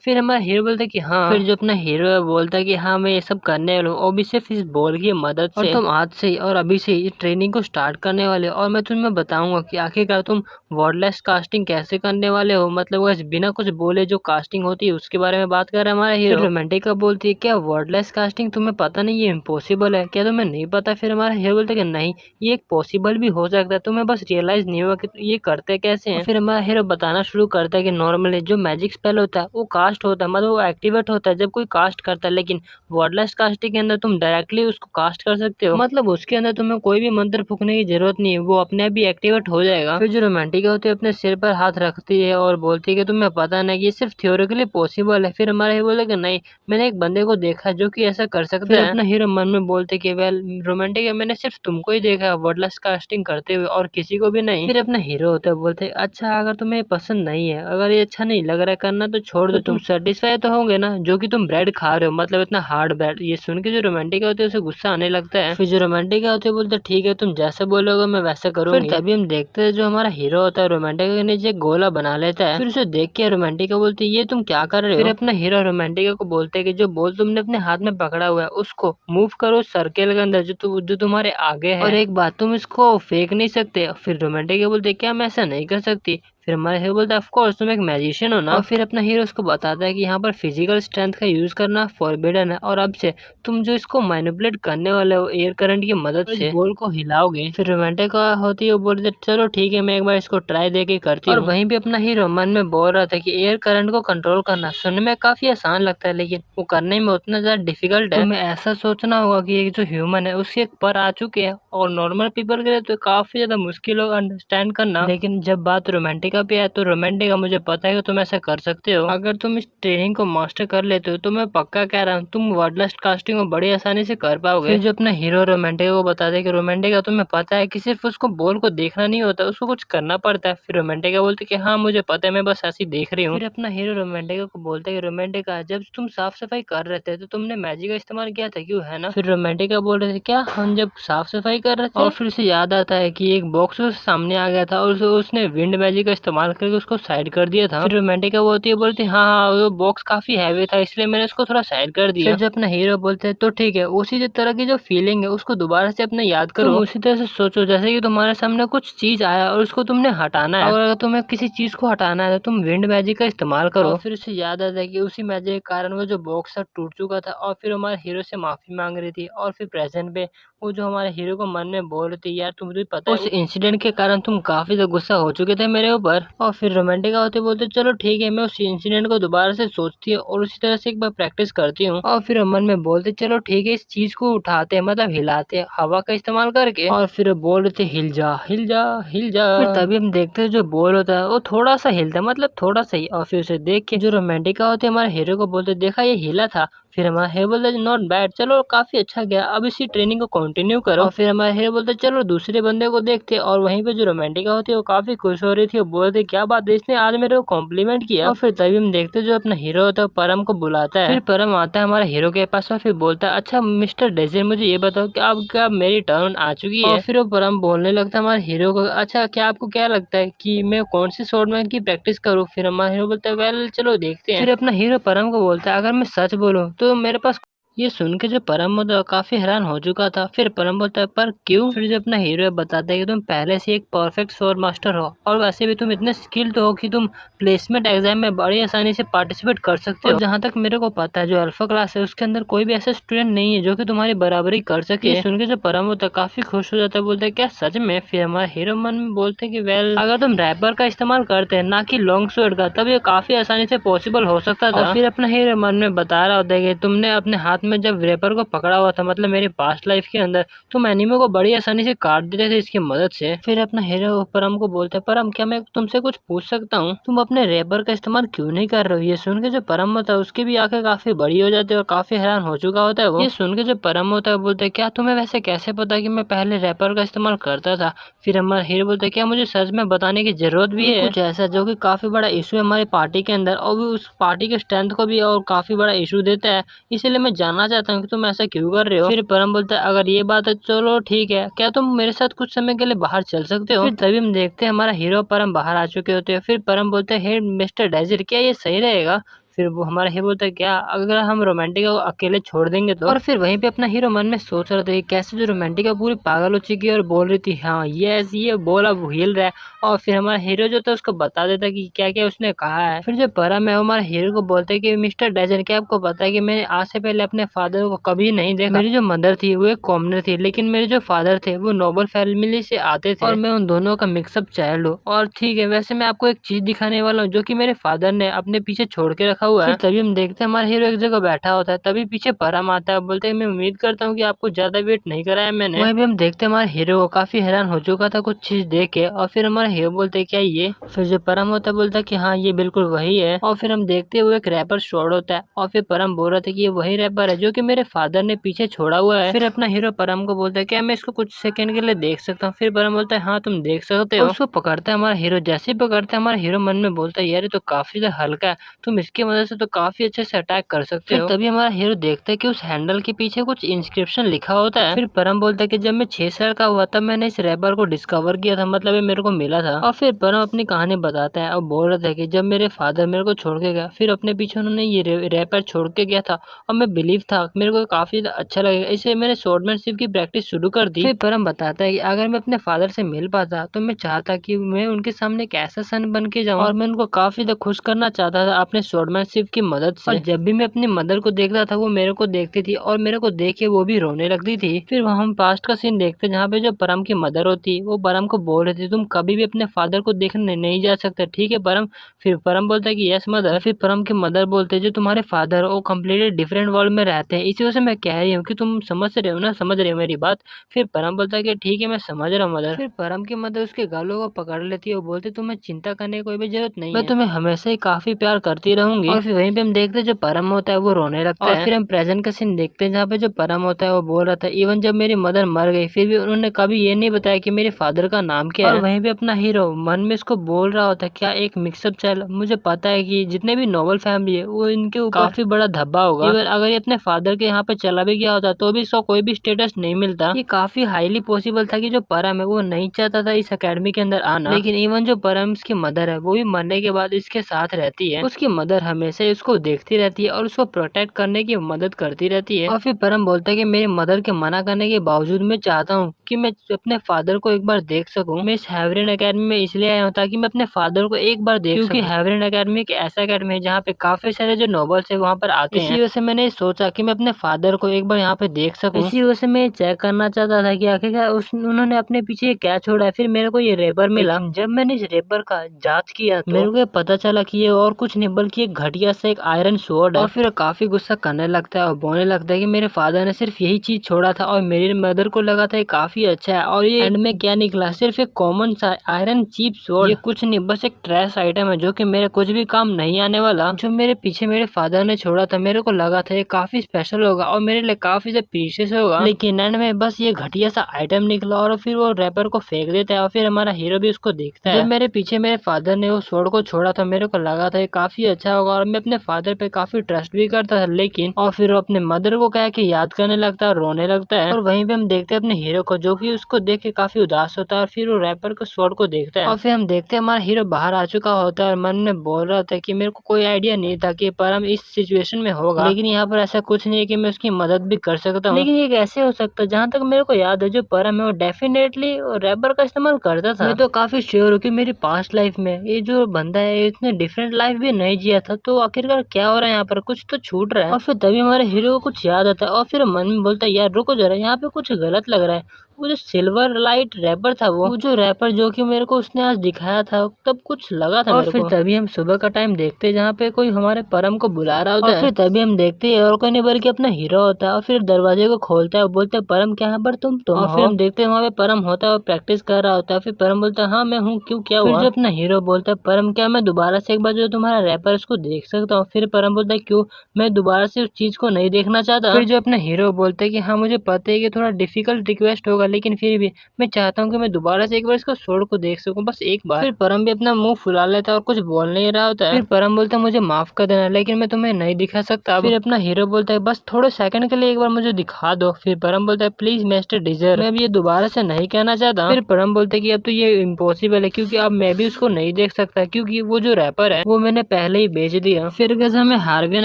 फिर हमारा हीरो बोलता है कि हाँ। फिर जो अपना हीरो है बोलता है कि हाँ मैं ये सब करने वाला हूँ और भी सिर्फ इस बॉल की मदद से, और तुम आज से ही और अभी से ही ट्रेनिंग को स्टार्ट करने वाले हो और मैं तुम्हें बताऊंगा कि आखिरकार तुम वर्डलेस कास्टिंग कैसे करने वाले हो, मतलब बस बिना कुछ बोले जो कास्टिंग होती है उसके बारे में बात कर रहा है हमारा हीरो। फिर रोमांटिका बोलती है क्या वर्डलेस कास्टिंग तुम्हें पता नहीं ये इम्पॉसिबल है, क्या तुम्हें नहीं पता? फिर हमारा हीरो बोलता है कि नहीं ये एक पॉसिबल भी हो सकता है, तुम्हें बस रियलाइज नहीं हुआ कि ये करते कैसे हैं। फिर हमारा हीरो बताना शुरू करता है कि नॉर्मली जो मैजिक स्पेल होता है वो कास्ट होता है, मतलब वो एक्टिवेट होता है जब कोई कास्ट करता है, लेकिन वर्डलेस कास्टिंग के अंदर तुम डायरेक्टली उसको कास्ट कर सकते हो, मतलब उसके अंदर तुम्हें कोई भी मंत्र फूकने की जरूरत नहीं है, वो अपने आप भी एक्टिवेट हो जाएगा। फिर जो रोमांटिक होती है अपने सिर पर हाथ रखती है और बोलती है कि तुम्हें पता नहीं कि ये सिर्फ थ्योरेटिकली पॉसिबल है। फिर हमारा हीरो बोले कि नहीं मैंने एक बंदे को देखा जो कि ऐसा कर सकता है। अपना हीरो मन में बोलते कि वेल रोमांटिक है मैंने सिर्फ तुमको ही देखा वर्डलेस कास्टिंग करते हुए और किसी को भी नहीं। फिर अपना हीरो होता है बोलते अच्छा अगर तुम्हें पसंद नहीं है, अगर ये अच्छा नहीं लग रहा है करना तो छोड़ दो, तुम सेटिस्फाई तो होंगे ना जो कि तुम ब्रेड खा रहे हो, मतलब इतना हार्ड ब्रेड। ये सुन के जो रोमांटिक होते है उसे गुस्सा आने लगता है। फिर जो रोमांटिक होते बोलते ठीक है तुम जैसे बोलोगे मैं वैसा करूंगी। फिर तभी हम देखते हैं जो हमारा हीरो होता है रोमांटिक के नीचे एक गोला बना लेता है। फिर उसे देख के रोमांटिक बोलते ये तुम क्या कर रहे हो। फिर अपना हीरो रोमांटिक को बोलते है कि जो बॉल तुमने अपने हाथ में पकड़ा हुआ है उसको मूव करो सर्कल के अंदर जो तुम्हारे आगे है, और एक बात तुम इसको फेंक नहीं सकते। फिर रोमांटिक बोलते क्या मैं ऐसा नहीं कर सकती। फिर हमारा हीरो बोलता है ऑफ कोर्स तुम एक मैजिशियन हो ना। और फिर अपना हीरो उसको बताता है कि यहाँ पर फिजिकल स्ट्रेंथ का यूज करना फॉरबिडन है और अब से तुम जो इसको मैनिपुलेट करने वाले हो एयर करंट की मदद से बॉल को हिलाओगे। फिर रोमांटिक होती है वो बोलते चलो ठीक है मैं एक बार इसको ट्राई दे के करती हूँ। और वहीं पे अपना हीरो मन में बोल रहा था कि एयर करंट को कंट्रोल करना सुनने में काफी आसान लगता है लेकिन वो करने में उतना ज्यादा डिफिकल्ट है। तुम्हें ऐसा सोचना होगा कि एक जो ह्यूमन है उसके पर आ चुके हैं और नॉर्मल पीपल के लिए तो काफी ज्यादा मुश्किल होगा अंडरस्टैंड करना, लेकिन जब बात रोमांटिका पे है तो रोमांटिका मुझे पता है कि तुम ऐसा कर सकते हो। अगर तुम इस ट्रेनिंग को मास्टर कर लेते हो तो मैं पक्का कह रहा हूँ तुम वर्डलेस कास्टिंग को बड़ी आसानी से कर पाओगे। फिर जो अपना हीरो रोमांटिका को बताते कि रोमांटिका तुम्हें पता है कि सिर्फ उसको बॉल को देखना नहीं होता उसको कुछ करना पड़ता है। फिर रोमांटिका बोलते कि हाँ मुझे पता है मैं बस ऐसी देख रही हूँ। फिर अपना हीरो रोमांटिका को बोलते कि रोमांटिका जब तुम साफ सफाई कर रहे थे तो तुमने मैजिक का इस्तेमाल किया था क्यों, है ना? फिर रोमांटिका बोल रहे थे क्या हम जब साफ सफाई कर रहे थे, और फिर उसे याद आता है कि एक बॉक्स उसके सामने आ गया था और उसने विंड मैजिक का इस्तेमाल करके उसको साइड कर दिया था। फिर रोमांटिका बोलती है हाँ हाँ वो बॉक्स काफी हैवी था इसलिए मैंने उसको थोड़ा साइड कर दिया। फिर जब अपना हीरो बोलते हैं तो ठीक है उसी जो तरह की जो फीलिंग है उसको दोबारा से अपने याद करो, तुम उसी तरह से सोचो जैसे कि तुम्हारे सामने कुछ चीज आया और उसको तुमने हटाना है, और अगर तुम्हें किसी चीज को हटाना है तो तुम विंड मैजिक का इस्तेमाल करो। और फिर उसे याद आता है कि उसी मैजिक के कारण वो जो बॉक्स था टूट चुका था और फिर हमारे हीरो से माफी मांग रही थी। और फिर प्रेजेंट पे वो जो हमारे हीरो को मन में बोल रही थी यार तुम भी पता है उस इंसिडेंट के कारण तुम काफी ज्यादा गुस्सा हो चुके थे मेरे ऊपर। पर। और फिर रोमांटिका होते बोलते चलो ठीक है, मैं उस इंसिडेंट को दोबारा से सोचती हूँ और उसी तरह से एक बार प्रैक्टिस करती हूँ। और फिर मन में बोलते चलो ठीक है, इस चीज को उठाते हैं, मतलब हिलाते हैं हवा का इस्तेमाल करके। और फिर बोल रहे थे हिल जा हिल जा हिल जा। फिर तभी हम देखते हैं जो बॉल होता है वो थोड़ा सा हिलता है, मतलब थोड़ा सा ही। और फिर उसे देख के जो रोमांटिका होते हैं हमारे हीरो को बोलते देखा ये हिला था। फिर हमारा हीरो बोलता है नॉट बैड, चलो काफी अच्छा गया, अब इसी ट्रेनिंग को कंटिन्यू करो। और फिर हमारा हीरो बोलता है चलो दूसरे बंदे को देखते। और वहीं पे जो रोमांटिका होती है वो काफी खुश हो रही थी, वो बोलते क्या बात है, इसने आज मेरे को कॉम्प्लीमेंट किया। और फिर तभी हम देखते जो अपना हीरो होता है परम को बुलाता है। फिर परम आता है हमारे हीरो के पास और फिर बोलता है अच्छा मिस्टर डेजर, मुझे ये बताओ कि अब क्या मेरी टर्न आ चुकी है। और फिर वो परम बोलने लगता है हमारे हीरो को अच्छा क्या आपको क्या लगता है कि मैं कौन से स्वॉर्डमैन की प्रैक्टिस करूँ। फिर हमारा हीरो बोलता है वेल चलो देखते हैं। फिर अपना हीरो परम को बोलता है अगर मैं सच बोलूं तो मेरे पास। ये सुन के जो परम होता है काफी हैरान हो चुका था। फिर परम बोलता है पर क्यों। फिर जो अपना हीरो है बताता है कि तुम पहले से एक परफेक्ट स्वord मास्टर हो और वैसे भी तुम इतने स्किल्ड हो कि तुम प्लेसमेंट एग्जाम में बड़ी आसानी से पार्टिसिपेट कर सकते हो। और जहाँ तक मेरे को पता है जो अल्फा क्लास है उसके अंदर कोई भी ऐसा स्टूडेंट नहीं है जो कि तुम्हारी बराबरी कर सके। ये सुन के जो परम होता है काफी खुश हो जाता है, बोलता है क्या सच में। फिर हमारा हीरो मन में बोलते है कि वेल अगर तुम रैपर का इस्तेमाल करते हैं ना कि लॉन्ग स्वord का, तब ये काफी आसानी से पॉसिबल हो सकता था। और फिर अपना हीरो मन में बता रहा होता है कि तुमने अपने हाथ में जब रैपर को पकड़ा हुआ था, मतलब मेरी पास्ट लाइफ के अंदर, तुम एनिमे को बड़ी आसानी से काट देते थे इसकी मदद से। फिर अपना हीरो परम को बोलते हैं परम क्या मैं तुमसे कुछ पूछ सकता हूँ, तुम अपने रैपर का इस्तेमाल क्यों नहीं कर रहे हो। ये सुन के जो परम होता है उसकी भी आंखें काफी बड़ी हो जाती है और काफी हैरान हो चुका होता है वो। ये सुन के जो परम होता है बोलते है क्या तुम्हें वैसे कैसे पता कि मैं पहले रैपर का इस्तेमाल करता था। फिर हमारा हीरो बोलते है क्या मुझे सच में बताने की जरूरत भी है। कुछ ऐसा जो कि काफी बड़ा इशू है हमारी पार्टी के अंदर और वो उस पार्टी के स्ट्रेंथ को भी और काफी बड़ा इशू देता है, इसीलिए मैं जानना चाहता हूँ कि तुम ऐसा क्यों कर रहे हो। फिर परम बोलता है अगर ये बात है चलो ठीक है, क्या तुम मेरे साथ कुछ समय के लिए बाहर चल सकते हो। फिर तभी हम देखते हैं हमारा हीरो परम बाहर आ चुके होते हैं। फिर परम बोलते हैं हे मिस्टर डेजर क्या ये सही रहेगा। फिर वो हमारा हीरो बोलता है क्या अगर हम रोमांटिका को अकेले छोड़ देंगे तो। और फिर वहीं पे अपना हीरो मन में सोच रहा था कि कैसे जो रोमांटिका पूरी पागल हो चुकी है और बोल रही थी हाँ ये बोल अब हिल रहा है। और फिर हमारा हीरो जो था उसको बता देता कि क्या क्या उसने कहा है। फिर जो परम है वो हमारे हीरो को बोलते है कि मिस्टर डेजर क्या आपको पता है कि मैंने आज से पहले अपने फादर को कभी नहीं देखा। मेरी जो मदर थी वो एक कॉमनर थी, लेकिन मेरे जो फादर थे वो नोबल फैमिली से आते थे और मैं उन दोनों का मिक्सअप चाइल्ड हूँ। और ठीक है वैसे मैं आपको एक चीज दिखाने वाला हूँ जो कि मेरे फादर ने अपने पीछे छोड़ के रखा हुआ है। फिर तभी हम देखते हैं हमारा हीरो एक जगह बैठा होता है, तभी पीछे परम आता है, बोलते हैं मैं उम्मीद करता हूँ कि आपको ज्यादा वेट नहीं कराया मैंने। वहीं भी हम देखते हैं हमारे हीरो को काफी हैरान हो चुका था कुछ चीज देख के। और फिर हमारा हीरो बोलते हैं क्या ये। फिर जो परम होता है बोलता है कि हाँ ये बिल्कुल वही है। और फिर हम देखते हैं वो एक रैपर शॉर्ट होता है और फिर परम बोल रहा था कि ये वही रैपर है जो कि मेरे फादर ने पीछे छोड़ा हुआ है। फिर अपना हीरो परम को बोलता है क्या मैं इसको कुछ सेकंड के लिए देख सकता हूँ। फिर परम बोलता है हाँ तुम देख सकते हो। उसको पकड़ता है हमारा हीरो, जैसे ही पकड़ता है हमारा हीरो मन में बोलता है यार ये तो काफी ज्यादा हल्का है, तुम इसकी मदद से तो काफी अच्छे से अटैक कर सकते हो। तभी हमारा हीरो देखता है कि उस हैंडल के पीछे कुछ इंस्क्रिप्शन लिखा होता है। फिर परम बोलता है कि जब मैं 6 साल का हुआ तब मैंने इस रैपर को डिस्कवर किया था, मतलब ये मेरे को मिला था। और फिर परम अपनी कहानी बताता है और बोल रहा था कि जब मेरे फादर मेरे को छोड़ के गया, फिर अपने पीछे उन्होंने ये रैपर छोड़ के गया था और मैं बिलीव था मेरे को काफी अच्छा लगेगा, इसलिए मैंने स्वॉर्डमैनशिप की प्रैक्टिस शुरू कर दी। फिर परम बताता है कि अगर मैं अपने फादर से मिल पाता तो मैं चाहता कि मैं उनके सामने एक ऐसा सन बन के जाऊँ और मैं उनको काफी ज्यादा खुश करना चाहता था अपने स्वॉर्डमैनशिप की मदद से। और जब भी मैं अपनी मदर को देखता था वो मेरे को देखती थी और मेरे को देख के वो भी रोने लगती थी। फिर वहाँ हम पास्ट का सीन देखते जहाँ पे जो परम की मदर होती वो परम को बोल रही थी तुम कभी भी अपने फादर को देखने नहीं जा सकते, ठीक है परम। फिर परम बोलता है कि यस मदर। फिर परम की मदर बोलते जो तुम्हारे फादर वो कम्प्लीटली डिफरेंट वर्ल्ड में रहते हैं, इसी वजह से मैं कह रही हूँ कि तुम समझ रहे हो ना, समझ रहे हो मेरी बात। फिर परम बोलता है कि ठीक है मैं समझ रहा हूँ मदर। फिर परम की मदर उसके गालों को पकड़ लेती है और बोलती तुम्हें चिंता करने की कोई भी जरूरत नहीं है, मैं तुम्हें हमेशा ही काफी प्यार करती रहूंगी। और फिर वहीं पे हम देखते जो परम होता है वो रोने लगता है। फिर हम प्रेजेंट का सीन देखते हैं जहाँ पे जो परम होता है वो बोल रहा था इवन जब मेरी मदर मर गई फिर भी उन्होंने कभी ये नहीं बताया कि मेरे फादर का नाम क्या है। और वहीं पे अपना हीरो मन में इसको बोल रहा होता है क्या एक मिक्सअप चल, मुझे पता है कि जितने भी नोबल फैमिली है वो इनके ऊपर काफी बड़ा धब्बा होगा, इवन अगर ये अपने फादर के यहाँ पे चला भी गया होता तो भी इसको कोई भी स्टेटस नहीं मिलता। ये काफी हाईली पॉसिबल था कि जो परम है वो नहीं चाहता था इस अकेडमी के अंदर आना, लेकिन इवन जो परम की मदर है वो भी मरने के बाद इसके साथ रहती है। उसकी मदर हमेशा ही उसको देखती रहती है और उसको प्रोटेक्ट करने की मदद करती रहती है। और फिर परम बोलता है कि मेरी मदर के मना करने के बावजूद मैं चाहता हूँ कि मैं अपने फादर को एक बार देख सकूं। मैं इस हेवरेन एकेडमी में इसलिए आया हूँ ताकि मैं अपने फादर को एक बार देख सकूं, क्योंकि हेवरेन एकेडमी एक ऐसा एकेडमी है जहाँ पे काफी सारे जो नॉवेल्स है वहाँ पर आते हैं। इसी वजह से मैंने सोचा कि मैं अपने फादर को एक बार यहाँ पे देख सकूं। इसी वजह से मैं चेक करना चाहता था कि आखिरकार उन्होंने अपने पीछे क्या छोड़ा है। फिर मेरे को ये रेपर मिला। जब मैंने इस रेपर का जांच किया तो मेरे को ये पता चला कि ये और कुछ नहीं बल्कि एक घटिया सा एक आयरन स्वॉर्ड है। और फिर काफी गुस्सा करने लगता है और बोलने लगता है कि मेरे फादर ने सिर्फ यही चीज छोड़ा था और मेरी मदर को लगा था ये काफी अच्छा है, और ये एंड में क्या निकला, सिर्फ एक कॉमन सा आयरन चीप स्वॉर्ड। ये कुछ नहीं बस एक ट्रैश आइटम है जो कि मेरे कुछ भी काम नहीं आने वाला। जो मेरे पीछे मेरे फादर ने छोड़ा था मेरे को लगा था ये काफी स्पेशल होगा और मेरे लिए काफी से प्रीशियस होगा, लेकिन एंड में बस ये घटिया सा आइटम निकला। और फिर वो रैपर को फेंक देता है और फिर हमारा हीरो भी उसको देखता है। जब मेरे पीछे मेरे फादर ने वो स्वॉर्ड को छोड़ा था मेरे को लगा था ये काफी अच्छा होगा और मैं अपने फादर पे काफी ट्रस्ट भी करता था, लेकिन और फिर वो अपने मदर को कह के याद करने लगता है और रोने लगता है। और वहीं पे हम देखते हैं अपने हीरो को जो कि उसको देख के काफी उदास होता है और फिर वो रैपर को स्वॉर्ड को देखता है। और फिर हम देखते हैं हमारा हीरो बाहर आ चुका होता है और मन में बोल रहा था कि मेरे को कोई आइडिया नहीं था कि परम इस सिचुएशन में होगा, लेकिन यहाँ पर ऐसा कुछ नहीं है कि मैं उसकी मदद भी कर सकता हूँ। लेकिन ये कैसे हो सकता है? जहाँ तक मेरे को याद है जो परम है वो डेफिनेटली रैपर का इस्तेमाल करता था। मैं तो काफी श्योर हूँ कि मेरी पास्ट लाइफ में ये जो बंदा है इसने डिफरेंट लाइफ भी नहीं जिया था, तो आखिरकार क्या हो रहा है यहाँ पर, कुछ तो छूट रहा है। और फिर तभी हमारे हीरो को कुछ याद आता है और फिर मन में बोलता है यार रुको जरा, यहाँ पे कुछ गलत लग रहा है। वो जो सिल्वर लाइट रैपर था वो जो रैपर जो कि मेरे को उसने आज दिखाया था तब कुछ लगा था मेरे को। और फिर तभी हम सुबह का टाइम देखते हैं जहाँ पे कोई हमारे परम को बुला रहा होता है। और फिर तभी हम देखते हैं और कोई नहीं बल्कि अपना हीरो होता है और फिर दरवाजे को खोलता है और बोलते हैं परम क्या है पर तुम और फिर हम देखते हैं वहाँ पे परम होता है और प्रैक्टिस कर रहा होता है। फिर परम बोलता है हाँ मैं हूँ, क्यों क्या हुआ? फिर जो अपना हीरो बोलता है परम क्या मैं दोबारा से एक बार जो तुम्हारा रैपर उसको देख सकता हूँ? फिर परम बोलता है क्यों, मैं दोबारा से उस चीज को नहीं देखना चाहता। फिर जो अपना हीरो बोलता है कि हाँ मुझे पता है कि थोड़ा डिफिकल्ट रिक्वेस्ट होगा लेकिन फिर भी मैं चाहता हूँ कि मैं दोबारा से एक बार इसको स्वॉर्ड को देख सकूं, बस एक बार। फिर परम भी अपना मुंह फुला लेता है और कुछ बोल नहीं रहा होता है। फिर परम बोलता है मुझे माफ कर देना लेकिन मैं तुम्हें नहीं दिखा सकता। फिर अपना हीरो बोलता है बस थोड़े सेकंड के लिए एक बार मुझे दिखा दो। फिर परम बोलता है प्लीज मिस्टर डिजर, मैं अब ये दोबारा से नहीं कहना चाहता। फिर परम बोलते है कि अब तो ये इम्पॉसिबल है क्योंकि अब मैं भी उसको नहीं देख सकता क्योंकि वो जो रैपर है वो मैंने पहले ही बेच दिया। फिर कैसे हमें हार्वेन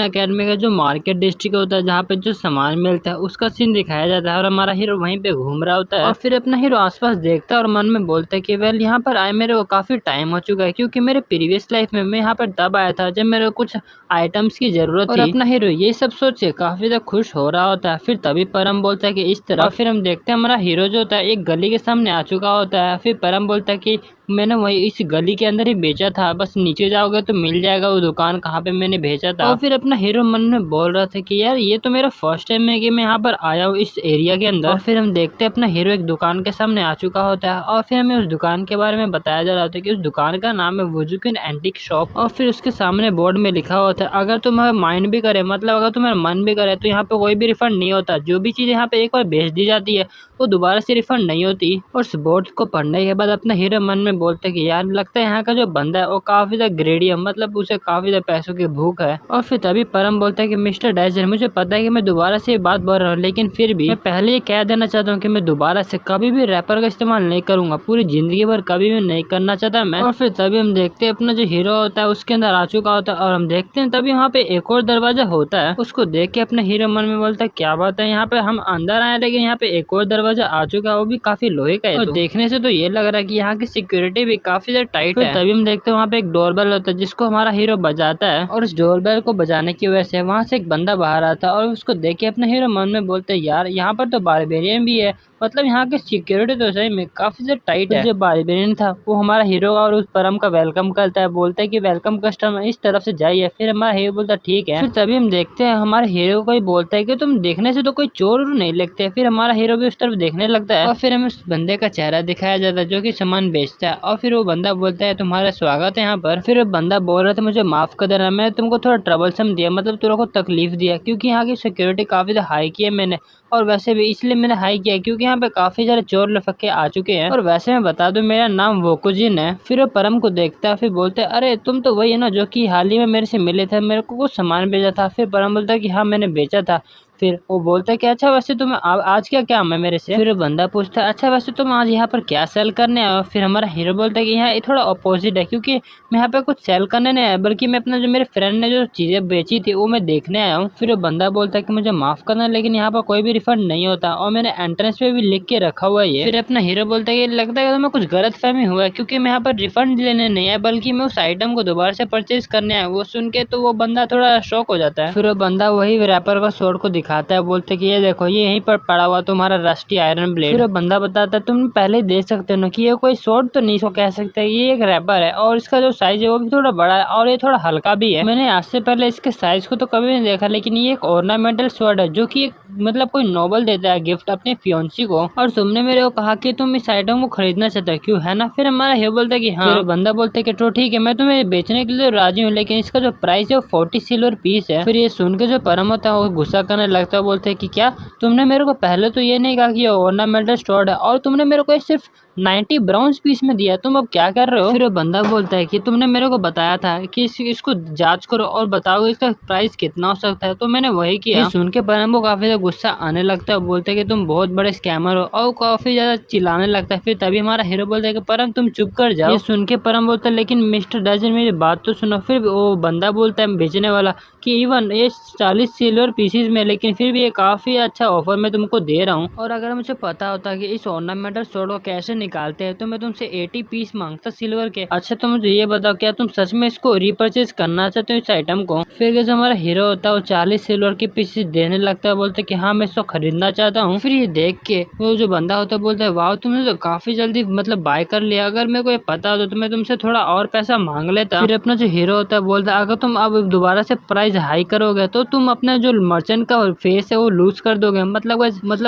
एकेडमी का जो मार्केट डिस्ट्रिक्ट होता है जहाँ पे जो सामान मिलता है उसका सीन दिखाया जाता है और हमारा हीरो वहीं पे घूम रहा होता है। और फिर अपना हीरो आसपास देखता है और मन में बोलता है कि वेल यहाँ पर आए मेरे को काफी टाइम हो चुका है क्योंकि मेरे प्रीवियस लाइफ में मैं यहाँ पर तब आया था जब मेरे को कुछ आइटम्स की जरूरत थी। और अपना हीरो ये सब सोच के काफी ज्यादा खुश हो रहा होता है। फिर तभी परम बोलता है कि इस तरह। फिर हम देखते हैं हमारा हीरो जो होता है एक गली के सामने आ चुका होता है। फिर परम बोलता है कि मैंने वही इस गली के अंदर ही बेचा था, बस नीचे जाओगे तो मिल जाएगा वो दुकान कहाँ पे मैंने भेजा था। और फिर अपना हीरो मन में बोल रहा था कि यार ये तो मेरा फर्स्ट टाइम है कि मैं यहाँ पर आया हूँ इस एरिया के अंदर। और फिर हम देखते हैं अपना हीरो एक दुकान के सामने आ चुका होता है और फिर हमें उस दुकान के बारे में बताया जा रहा होता है कि उस दुकान का नाम है वुजुकिन एंटीक शॉप। और फिर उसके सामने बोर्ड में लिखा होता है अगर तुम्हारा माइंड भी करे, मतलब अगर तुम्हारा मन भी करे तो यहाँ पे कोई भी रिफंड नहीं होता। जो भी चीज यहाँ पे एक बार बेच दी जाती है वो दोबारा से रिफंड नहीं होती। और उस बोर्ड को पढ़ने के बाद अपना हीरो मन में बोलता है कि यार लगता है यहाँ का जो बंदा है वो काफी ज्यादा ग्रेडी है, मतलब उसे काफी ज्यादा पैसों की भूख है। और फिर तभी परम बोलता है कि मिस्टर डाइजर मुझे पता है कि मैं दोबारा से ये बात बोल रहा हूँ लेकिन फिर भी मैं पहले ये कह देना चाहता हूँ कि मैं दोबारा से कभी भी रैपर का इस्तेमाल नहीं करूंगा, पूरी जिंदगी भर कभी भी नहीं करना चाहता मैं। और फिर तभी हम देखते हैं अपना जो हीरो होता है उसके अंदर आ चुका होता है और हम देखते हैं तभी वहाँ पे एक और दरवाजा होता है। उसको देख के अपना हीरो मन में बोलता है क्या बात है, यहाँ पे हम अंदर आए लेकिन यहाँ पे एक और दरवाजा आ चुका है, वो भी काफी लोहे का है। और देखने से तो ये लग रहा है कि यहाँ की सिक्योरिटी भी काफी ज्यादा टाइट है। तभी हम देखते हैं वहाँ पे एक डोरबेल होता है जिसको हमारा हीरो बजाता है और उस डोरबेल को बजाने की वजह से वहाँ से एक बंदा बाहर आता है और उसको देख के अपना हीरो मन में बोलते हैं यार यहाँ पर तो बारबेरियन भी है, मतलब यहाँ की सिक्योरिटी तो सही में काफी ज्यादा टाइट है। जो बारबेरियन था वो हमारा हीरो और उस परम का वेलकम करता है, बोलता है कि वेलकम कस्टमर इस तरफ से जाइए। फिर हमारा हीरो बोलता है ठीक है। फिर तभी हम देखते हैं हमारे हीरो को ही बोलता है कि तुम देखने से तो कोई चोर नहीं लगते। फिर हमारा हीरो भी उस तरफ देखने लगता है और फिर हमें उस बंदे का चेहरा दिखाया जाता है जो कि सामान बेचता है। और फिर वो बंदा बोलता है तुम्हारा स्वागत है यहाँ पर। फिर वो बंदा बोल रहा था मुझे माफ कर देना, मैंने तुमको थोड़ा ट्रबलसम दिया, मतलब तुमको को तकलीफ दिया क्योंकि यहाँ की सिक्योरिटी काफी हाई की है मैंने, और वैसे भी इसलिए मैंने हाई किया क्योंकि यहाँ पे काफी सारे चोर लफके आ चुके हैं। और वैसे मैं बता दूं मेरा नाम वोकुजिन है। फिर वो परम को देखता है फिर बोलते है अरे तुम तो वही है ना जो कि हाल ही में मेरे से मिले थे, मेरे को कुछ सामान बेचा था। फिर परम बोलता है कि हाँ मैंने बेचा था। फिर वो बोलता है कि अच्छा वैसे तुम्हें आज क्या काम है मेरे से। फिर बंदा पूछता है अच्छा वैसे तुम आज यहाँ पर क्या सेल करने आए हो। फिर हमारा हीरो बोलता है कि यहाँ ये थोड़ा अपोजिट है, क्योंकि मैं यहाँ पे कुछ सेल करने नहीं आया, बल्कि मैं अपना जो मेरे फ्रेंड ने जो चीजें बेची थी वो मैं देखने आया हूँ। फिर वो बंदा बोलता है कि मुझे माफ करना, लेकिन यहाँ पर कोई भी रिफंड नहीं होता और मैंने एंट्रेंस पे भी लिख के रखा हुआ है ये। फिर अपना हीरो बोलता है कि लगता है कि तुम्हें कुछ गलत फहमी हुआ है, क्योंकि मैं यहाँ पर रिफंड लेने नहीं आया, बल्कि मैं उस आइटम को दोबारा से परचेज करने आया। वो सुन के तो वो बंदा थोड़ा शॉक हो जाता है। फिर वो बंदा वही रैपर का स्वॉर्ड को दिखाता है, बोलते कि ये देखो ये यहीं पर पड़ा हुआ तुम्हारा रस्टी आयरन ब्लेड। फिर वो बंदा बताता है तुम पहले ही देख सकते हो ना कि ये कोई स्वॉर्ड तो नहीं इसको कह सकते, ये एक रैपर है और इसका जो साइज है वो भी थोड़ा बड़ा है और ये थोड़ा हल्का भी है। मैंने आज से पहले इसके साइज को तो कभी नहीं देखा, लेकिन ये एक ऑर्नामेंटल स्वॉर्ड है जो कि एक मतलब कोई नोबल देता है गिफ्ट अपनी फियोन्सी को, और तुमने मेरे को कहा कि तुम इस आइटम को खरीदना चाहते हो क्यों, है ना। फिर हमारा हीरो बोलता है कि हाँ। फिर बंदा बोलता है कि तो ठीक है मैं तुम्हें बेचने के लिए राजी हूँ, लेकिन इसका जो प्राइस है वो 40 सिल्वर पीस है। फिर ये सुन के जो परम होता है वो गुस्सा करने लगता है, बोलते है कि क्या तुमने मेरे को पहले तो ये नहीं कहा कि ये ऑर्नामेंटल स्वॉर्ड है, और तुमने मेरे को ये सिर्फ 90 ब्राउन्स पीस में दिया, तुम अब क्या कर रहे हो। फिर वो बंदा बोलता है कि तुमने मेरे को बताया था कि इसको जांच करो और बताओ इसका प्राइस कितना हो सकता है, तो मैंने वही किया। ये सुन के परम को काफी ज्यादा गुस्सा आने लगता है, बोलते है कि तुम बहुत बड़े स्कैमर हो, और काफी ज्यादा चिल्लाने लगता है। फिर तभी हमारा हीरो बोलता है कि परम तुम चुप कर जाओ। ये सुन के परम बोलता है लेकिन मिस्टर डजन मेरी बात तो सुनो। फिर वो बंदा बोलता है बेचने वाला कि इवन ये 40 सिल्वर पीसीज में, लेकिन फिर भी ये काफी अच्छा ऑफर मैं तुमको दे रहा हूँ, और अगर मुझे पता होता कि इस ऑर्नामेंटल स्वॉर्ड को कैसे निकालते हैं तो मैं तुमसे 80 पीस मांगता सिल्वर के। अच्छा तो मुझे ये बताओ क्या तुम सच में इसको रिपर्चेज करना चाहते हो इस आइटम को। फिर जो हमारा हीरो होता है वो 40 सिल्वर के पीसेस देने लगता है, बोलते कि हाँ मैं इसको खरीदना चाहता हूँ। फिर ये देख के वो जो बंदा होता है बोलता है वाह तुमने तो काफी जल्दी मतलब बाय कर लिया, अगर मेरे को ये पता होता तो मैं तुमसे थोड़ा और पैसा मांग लेता। फिर अपना जो हीरो होता है बोलता है अगर तुम अब दोबारा से प्राइस हाई करोगे तो तुम अपना जो मर्चेंट का फेस है वो लूज कर दोगे। मतलब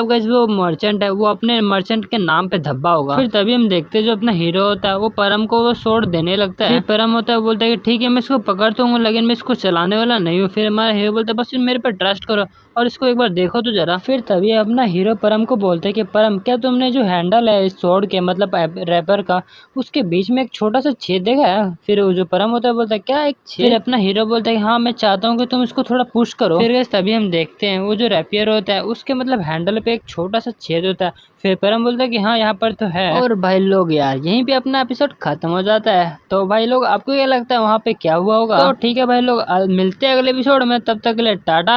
गाइस वो मर्चेंट है वो अपने मर्चेंट के नाम पे धब्बा होगा। फिर तभी हम देखते हैं जो अपना हीरो होता है वो परम को वो स्वॉर्ड देने लगता है। फिर परम होता है बोलता है कि ठीक है मैं इसको पकड़ तो हूँ, लेकिन मैं इसको चलाने वाला नहीं हूँ। फिर हमारा हीरो बोलता है बस मेरे पर ट्रस्ट करो और इसको एक बार देखो तो जरा। फिर तभी अपना हीरो परम को बोलते हैं कि परम क्या तुमने जो हैंडल है इस स्वॉर्ड के मतलब रैपर का उसके बीच में एक छोटा सा छेद देखा है। फिर वो जो परम होता है बोलता है क्या एक छेद। फिर अपना हीरो बोलता है हाँ मैं चाहता हूँ कि तुम इसको थोड़ा पुश करो। फिर तभी हम देखते हैं वो जो रैपियर होता है उसके मतलब हैंडल पे एक छोटा सा छेद होता है। फिर परम बोलता है कि हाँ यहाँ पर तो है। और भाई लोग यार यहीं पे अपना एपिसोड खत्म हो जाता है। तो भाई लोग आपको क्या लगता है वहाँ पे क्या हुआ होगा। तो ठीक है भाई लोग मिलते हैं अगले एपिसोड में, तब तक के लिए टाटा।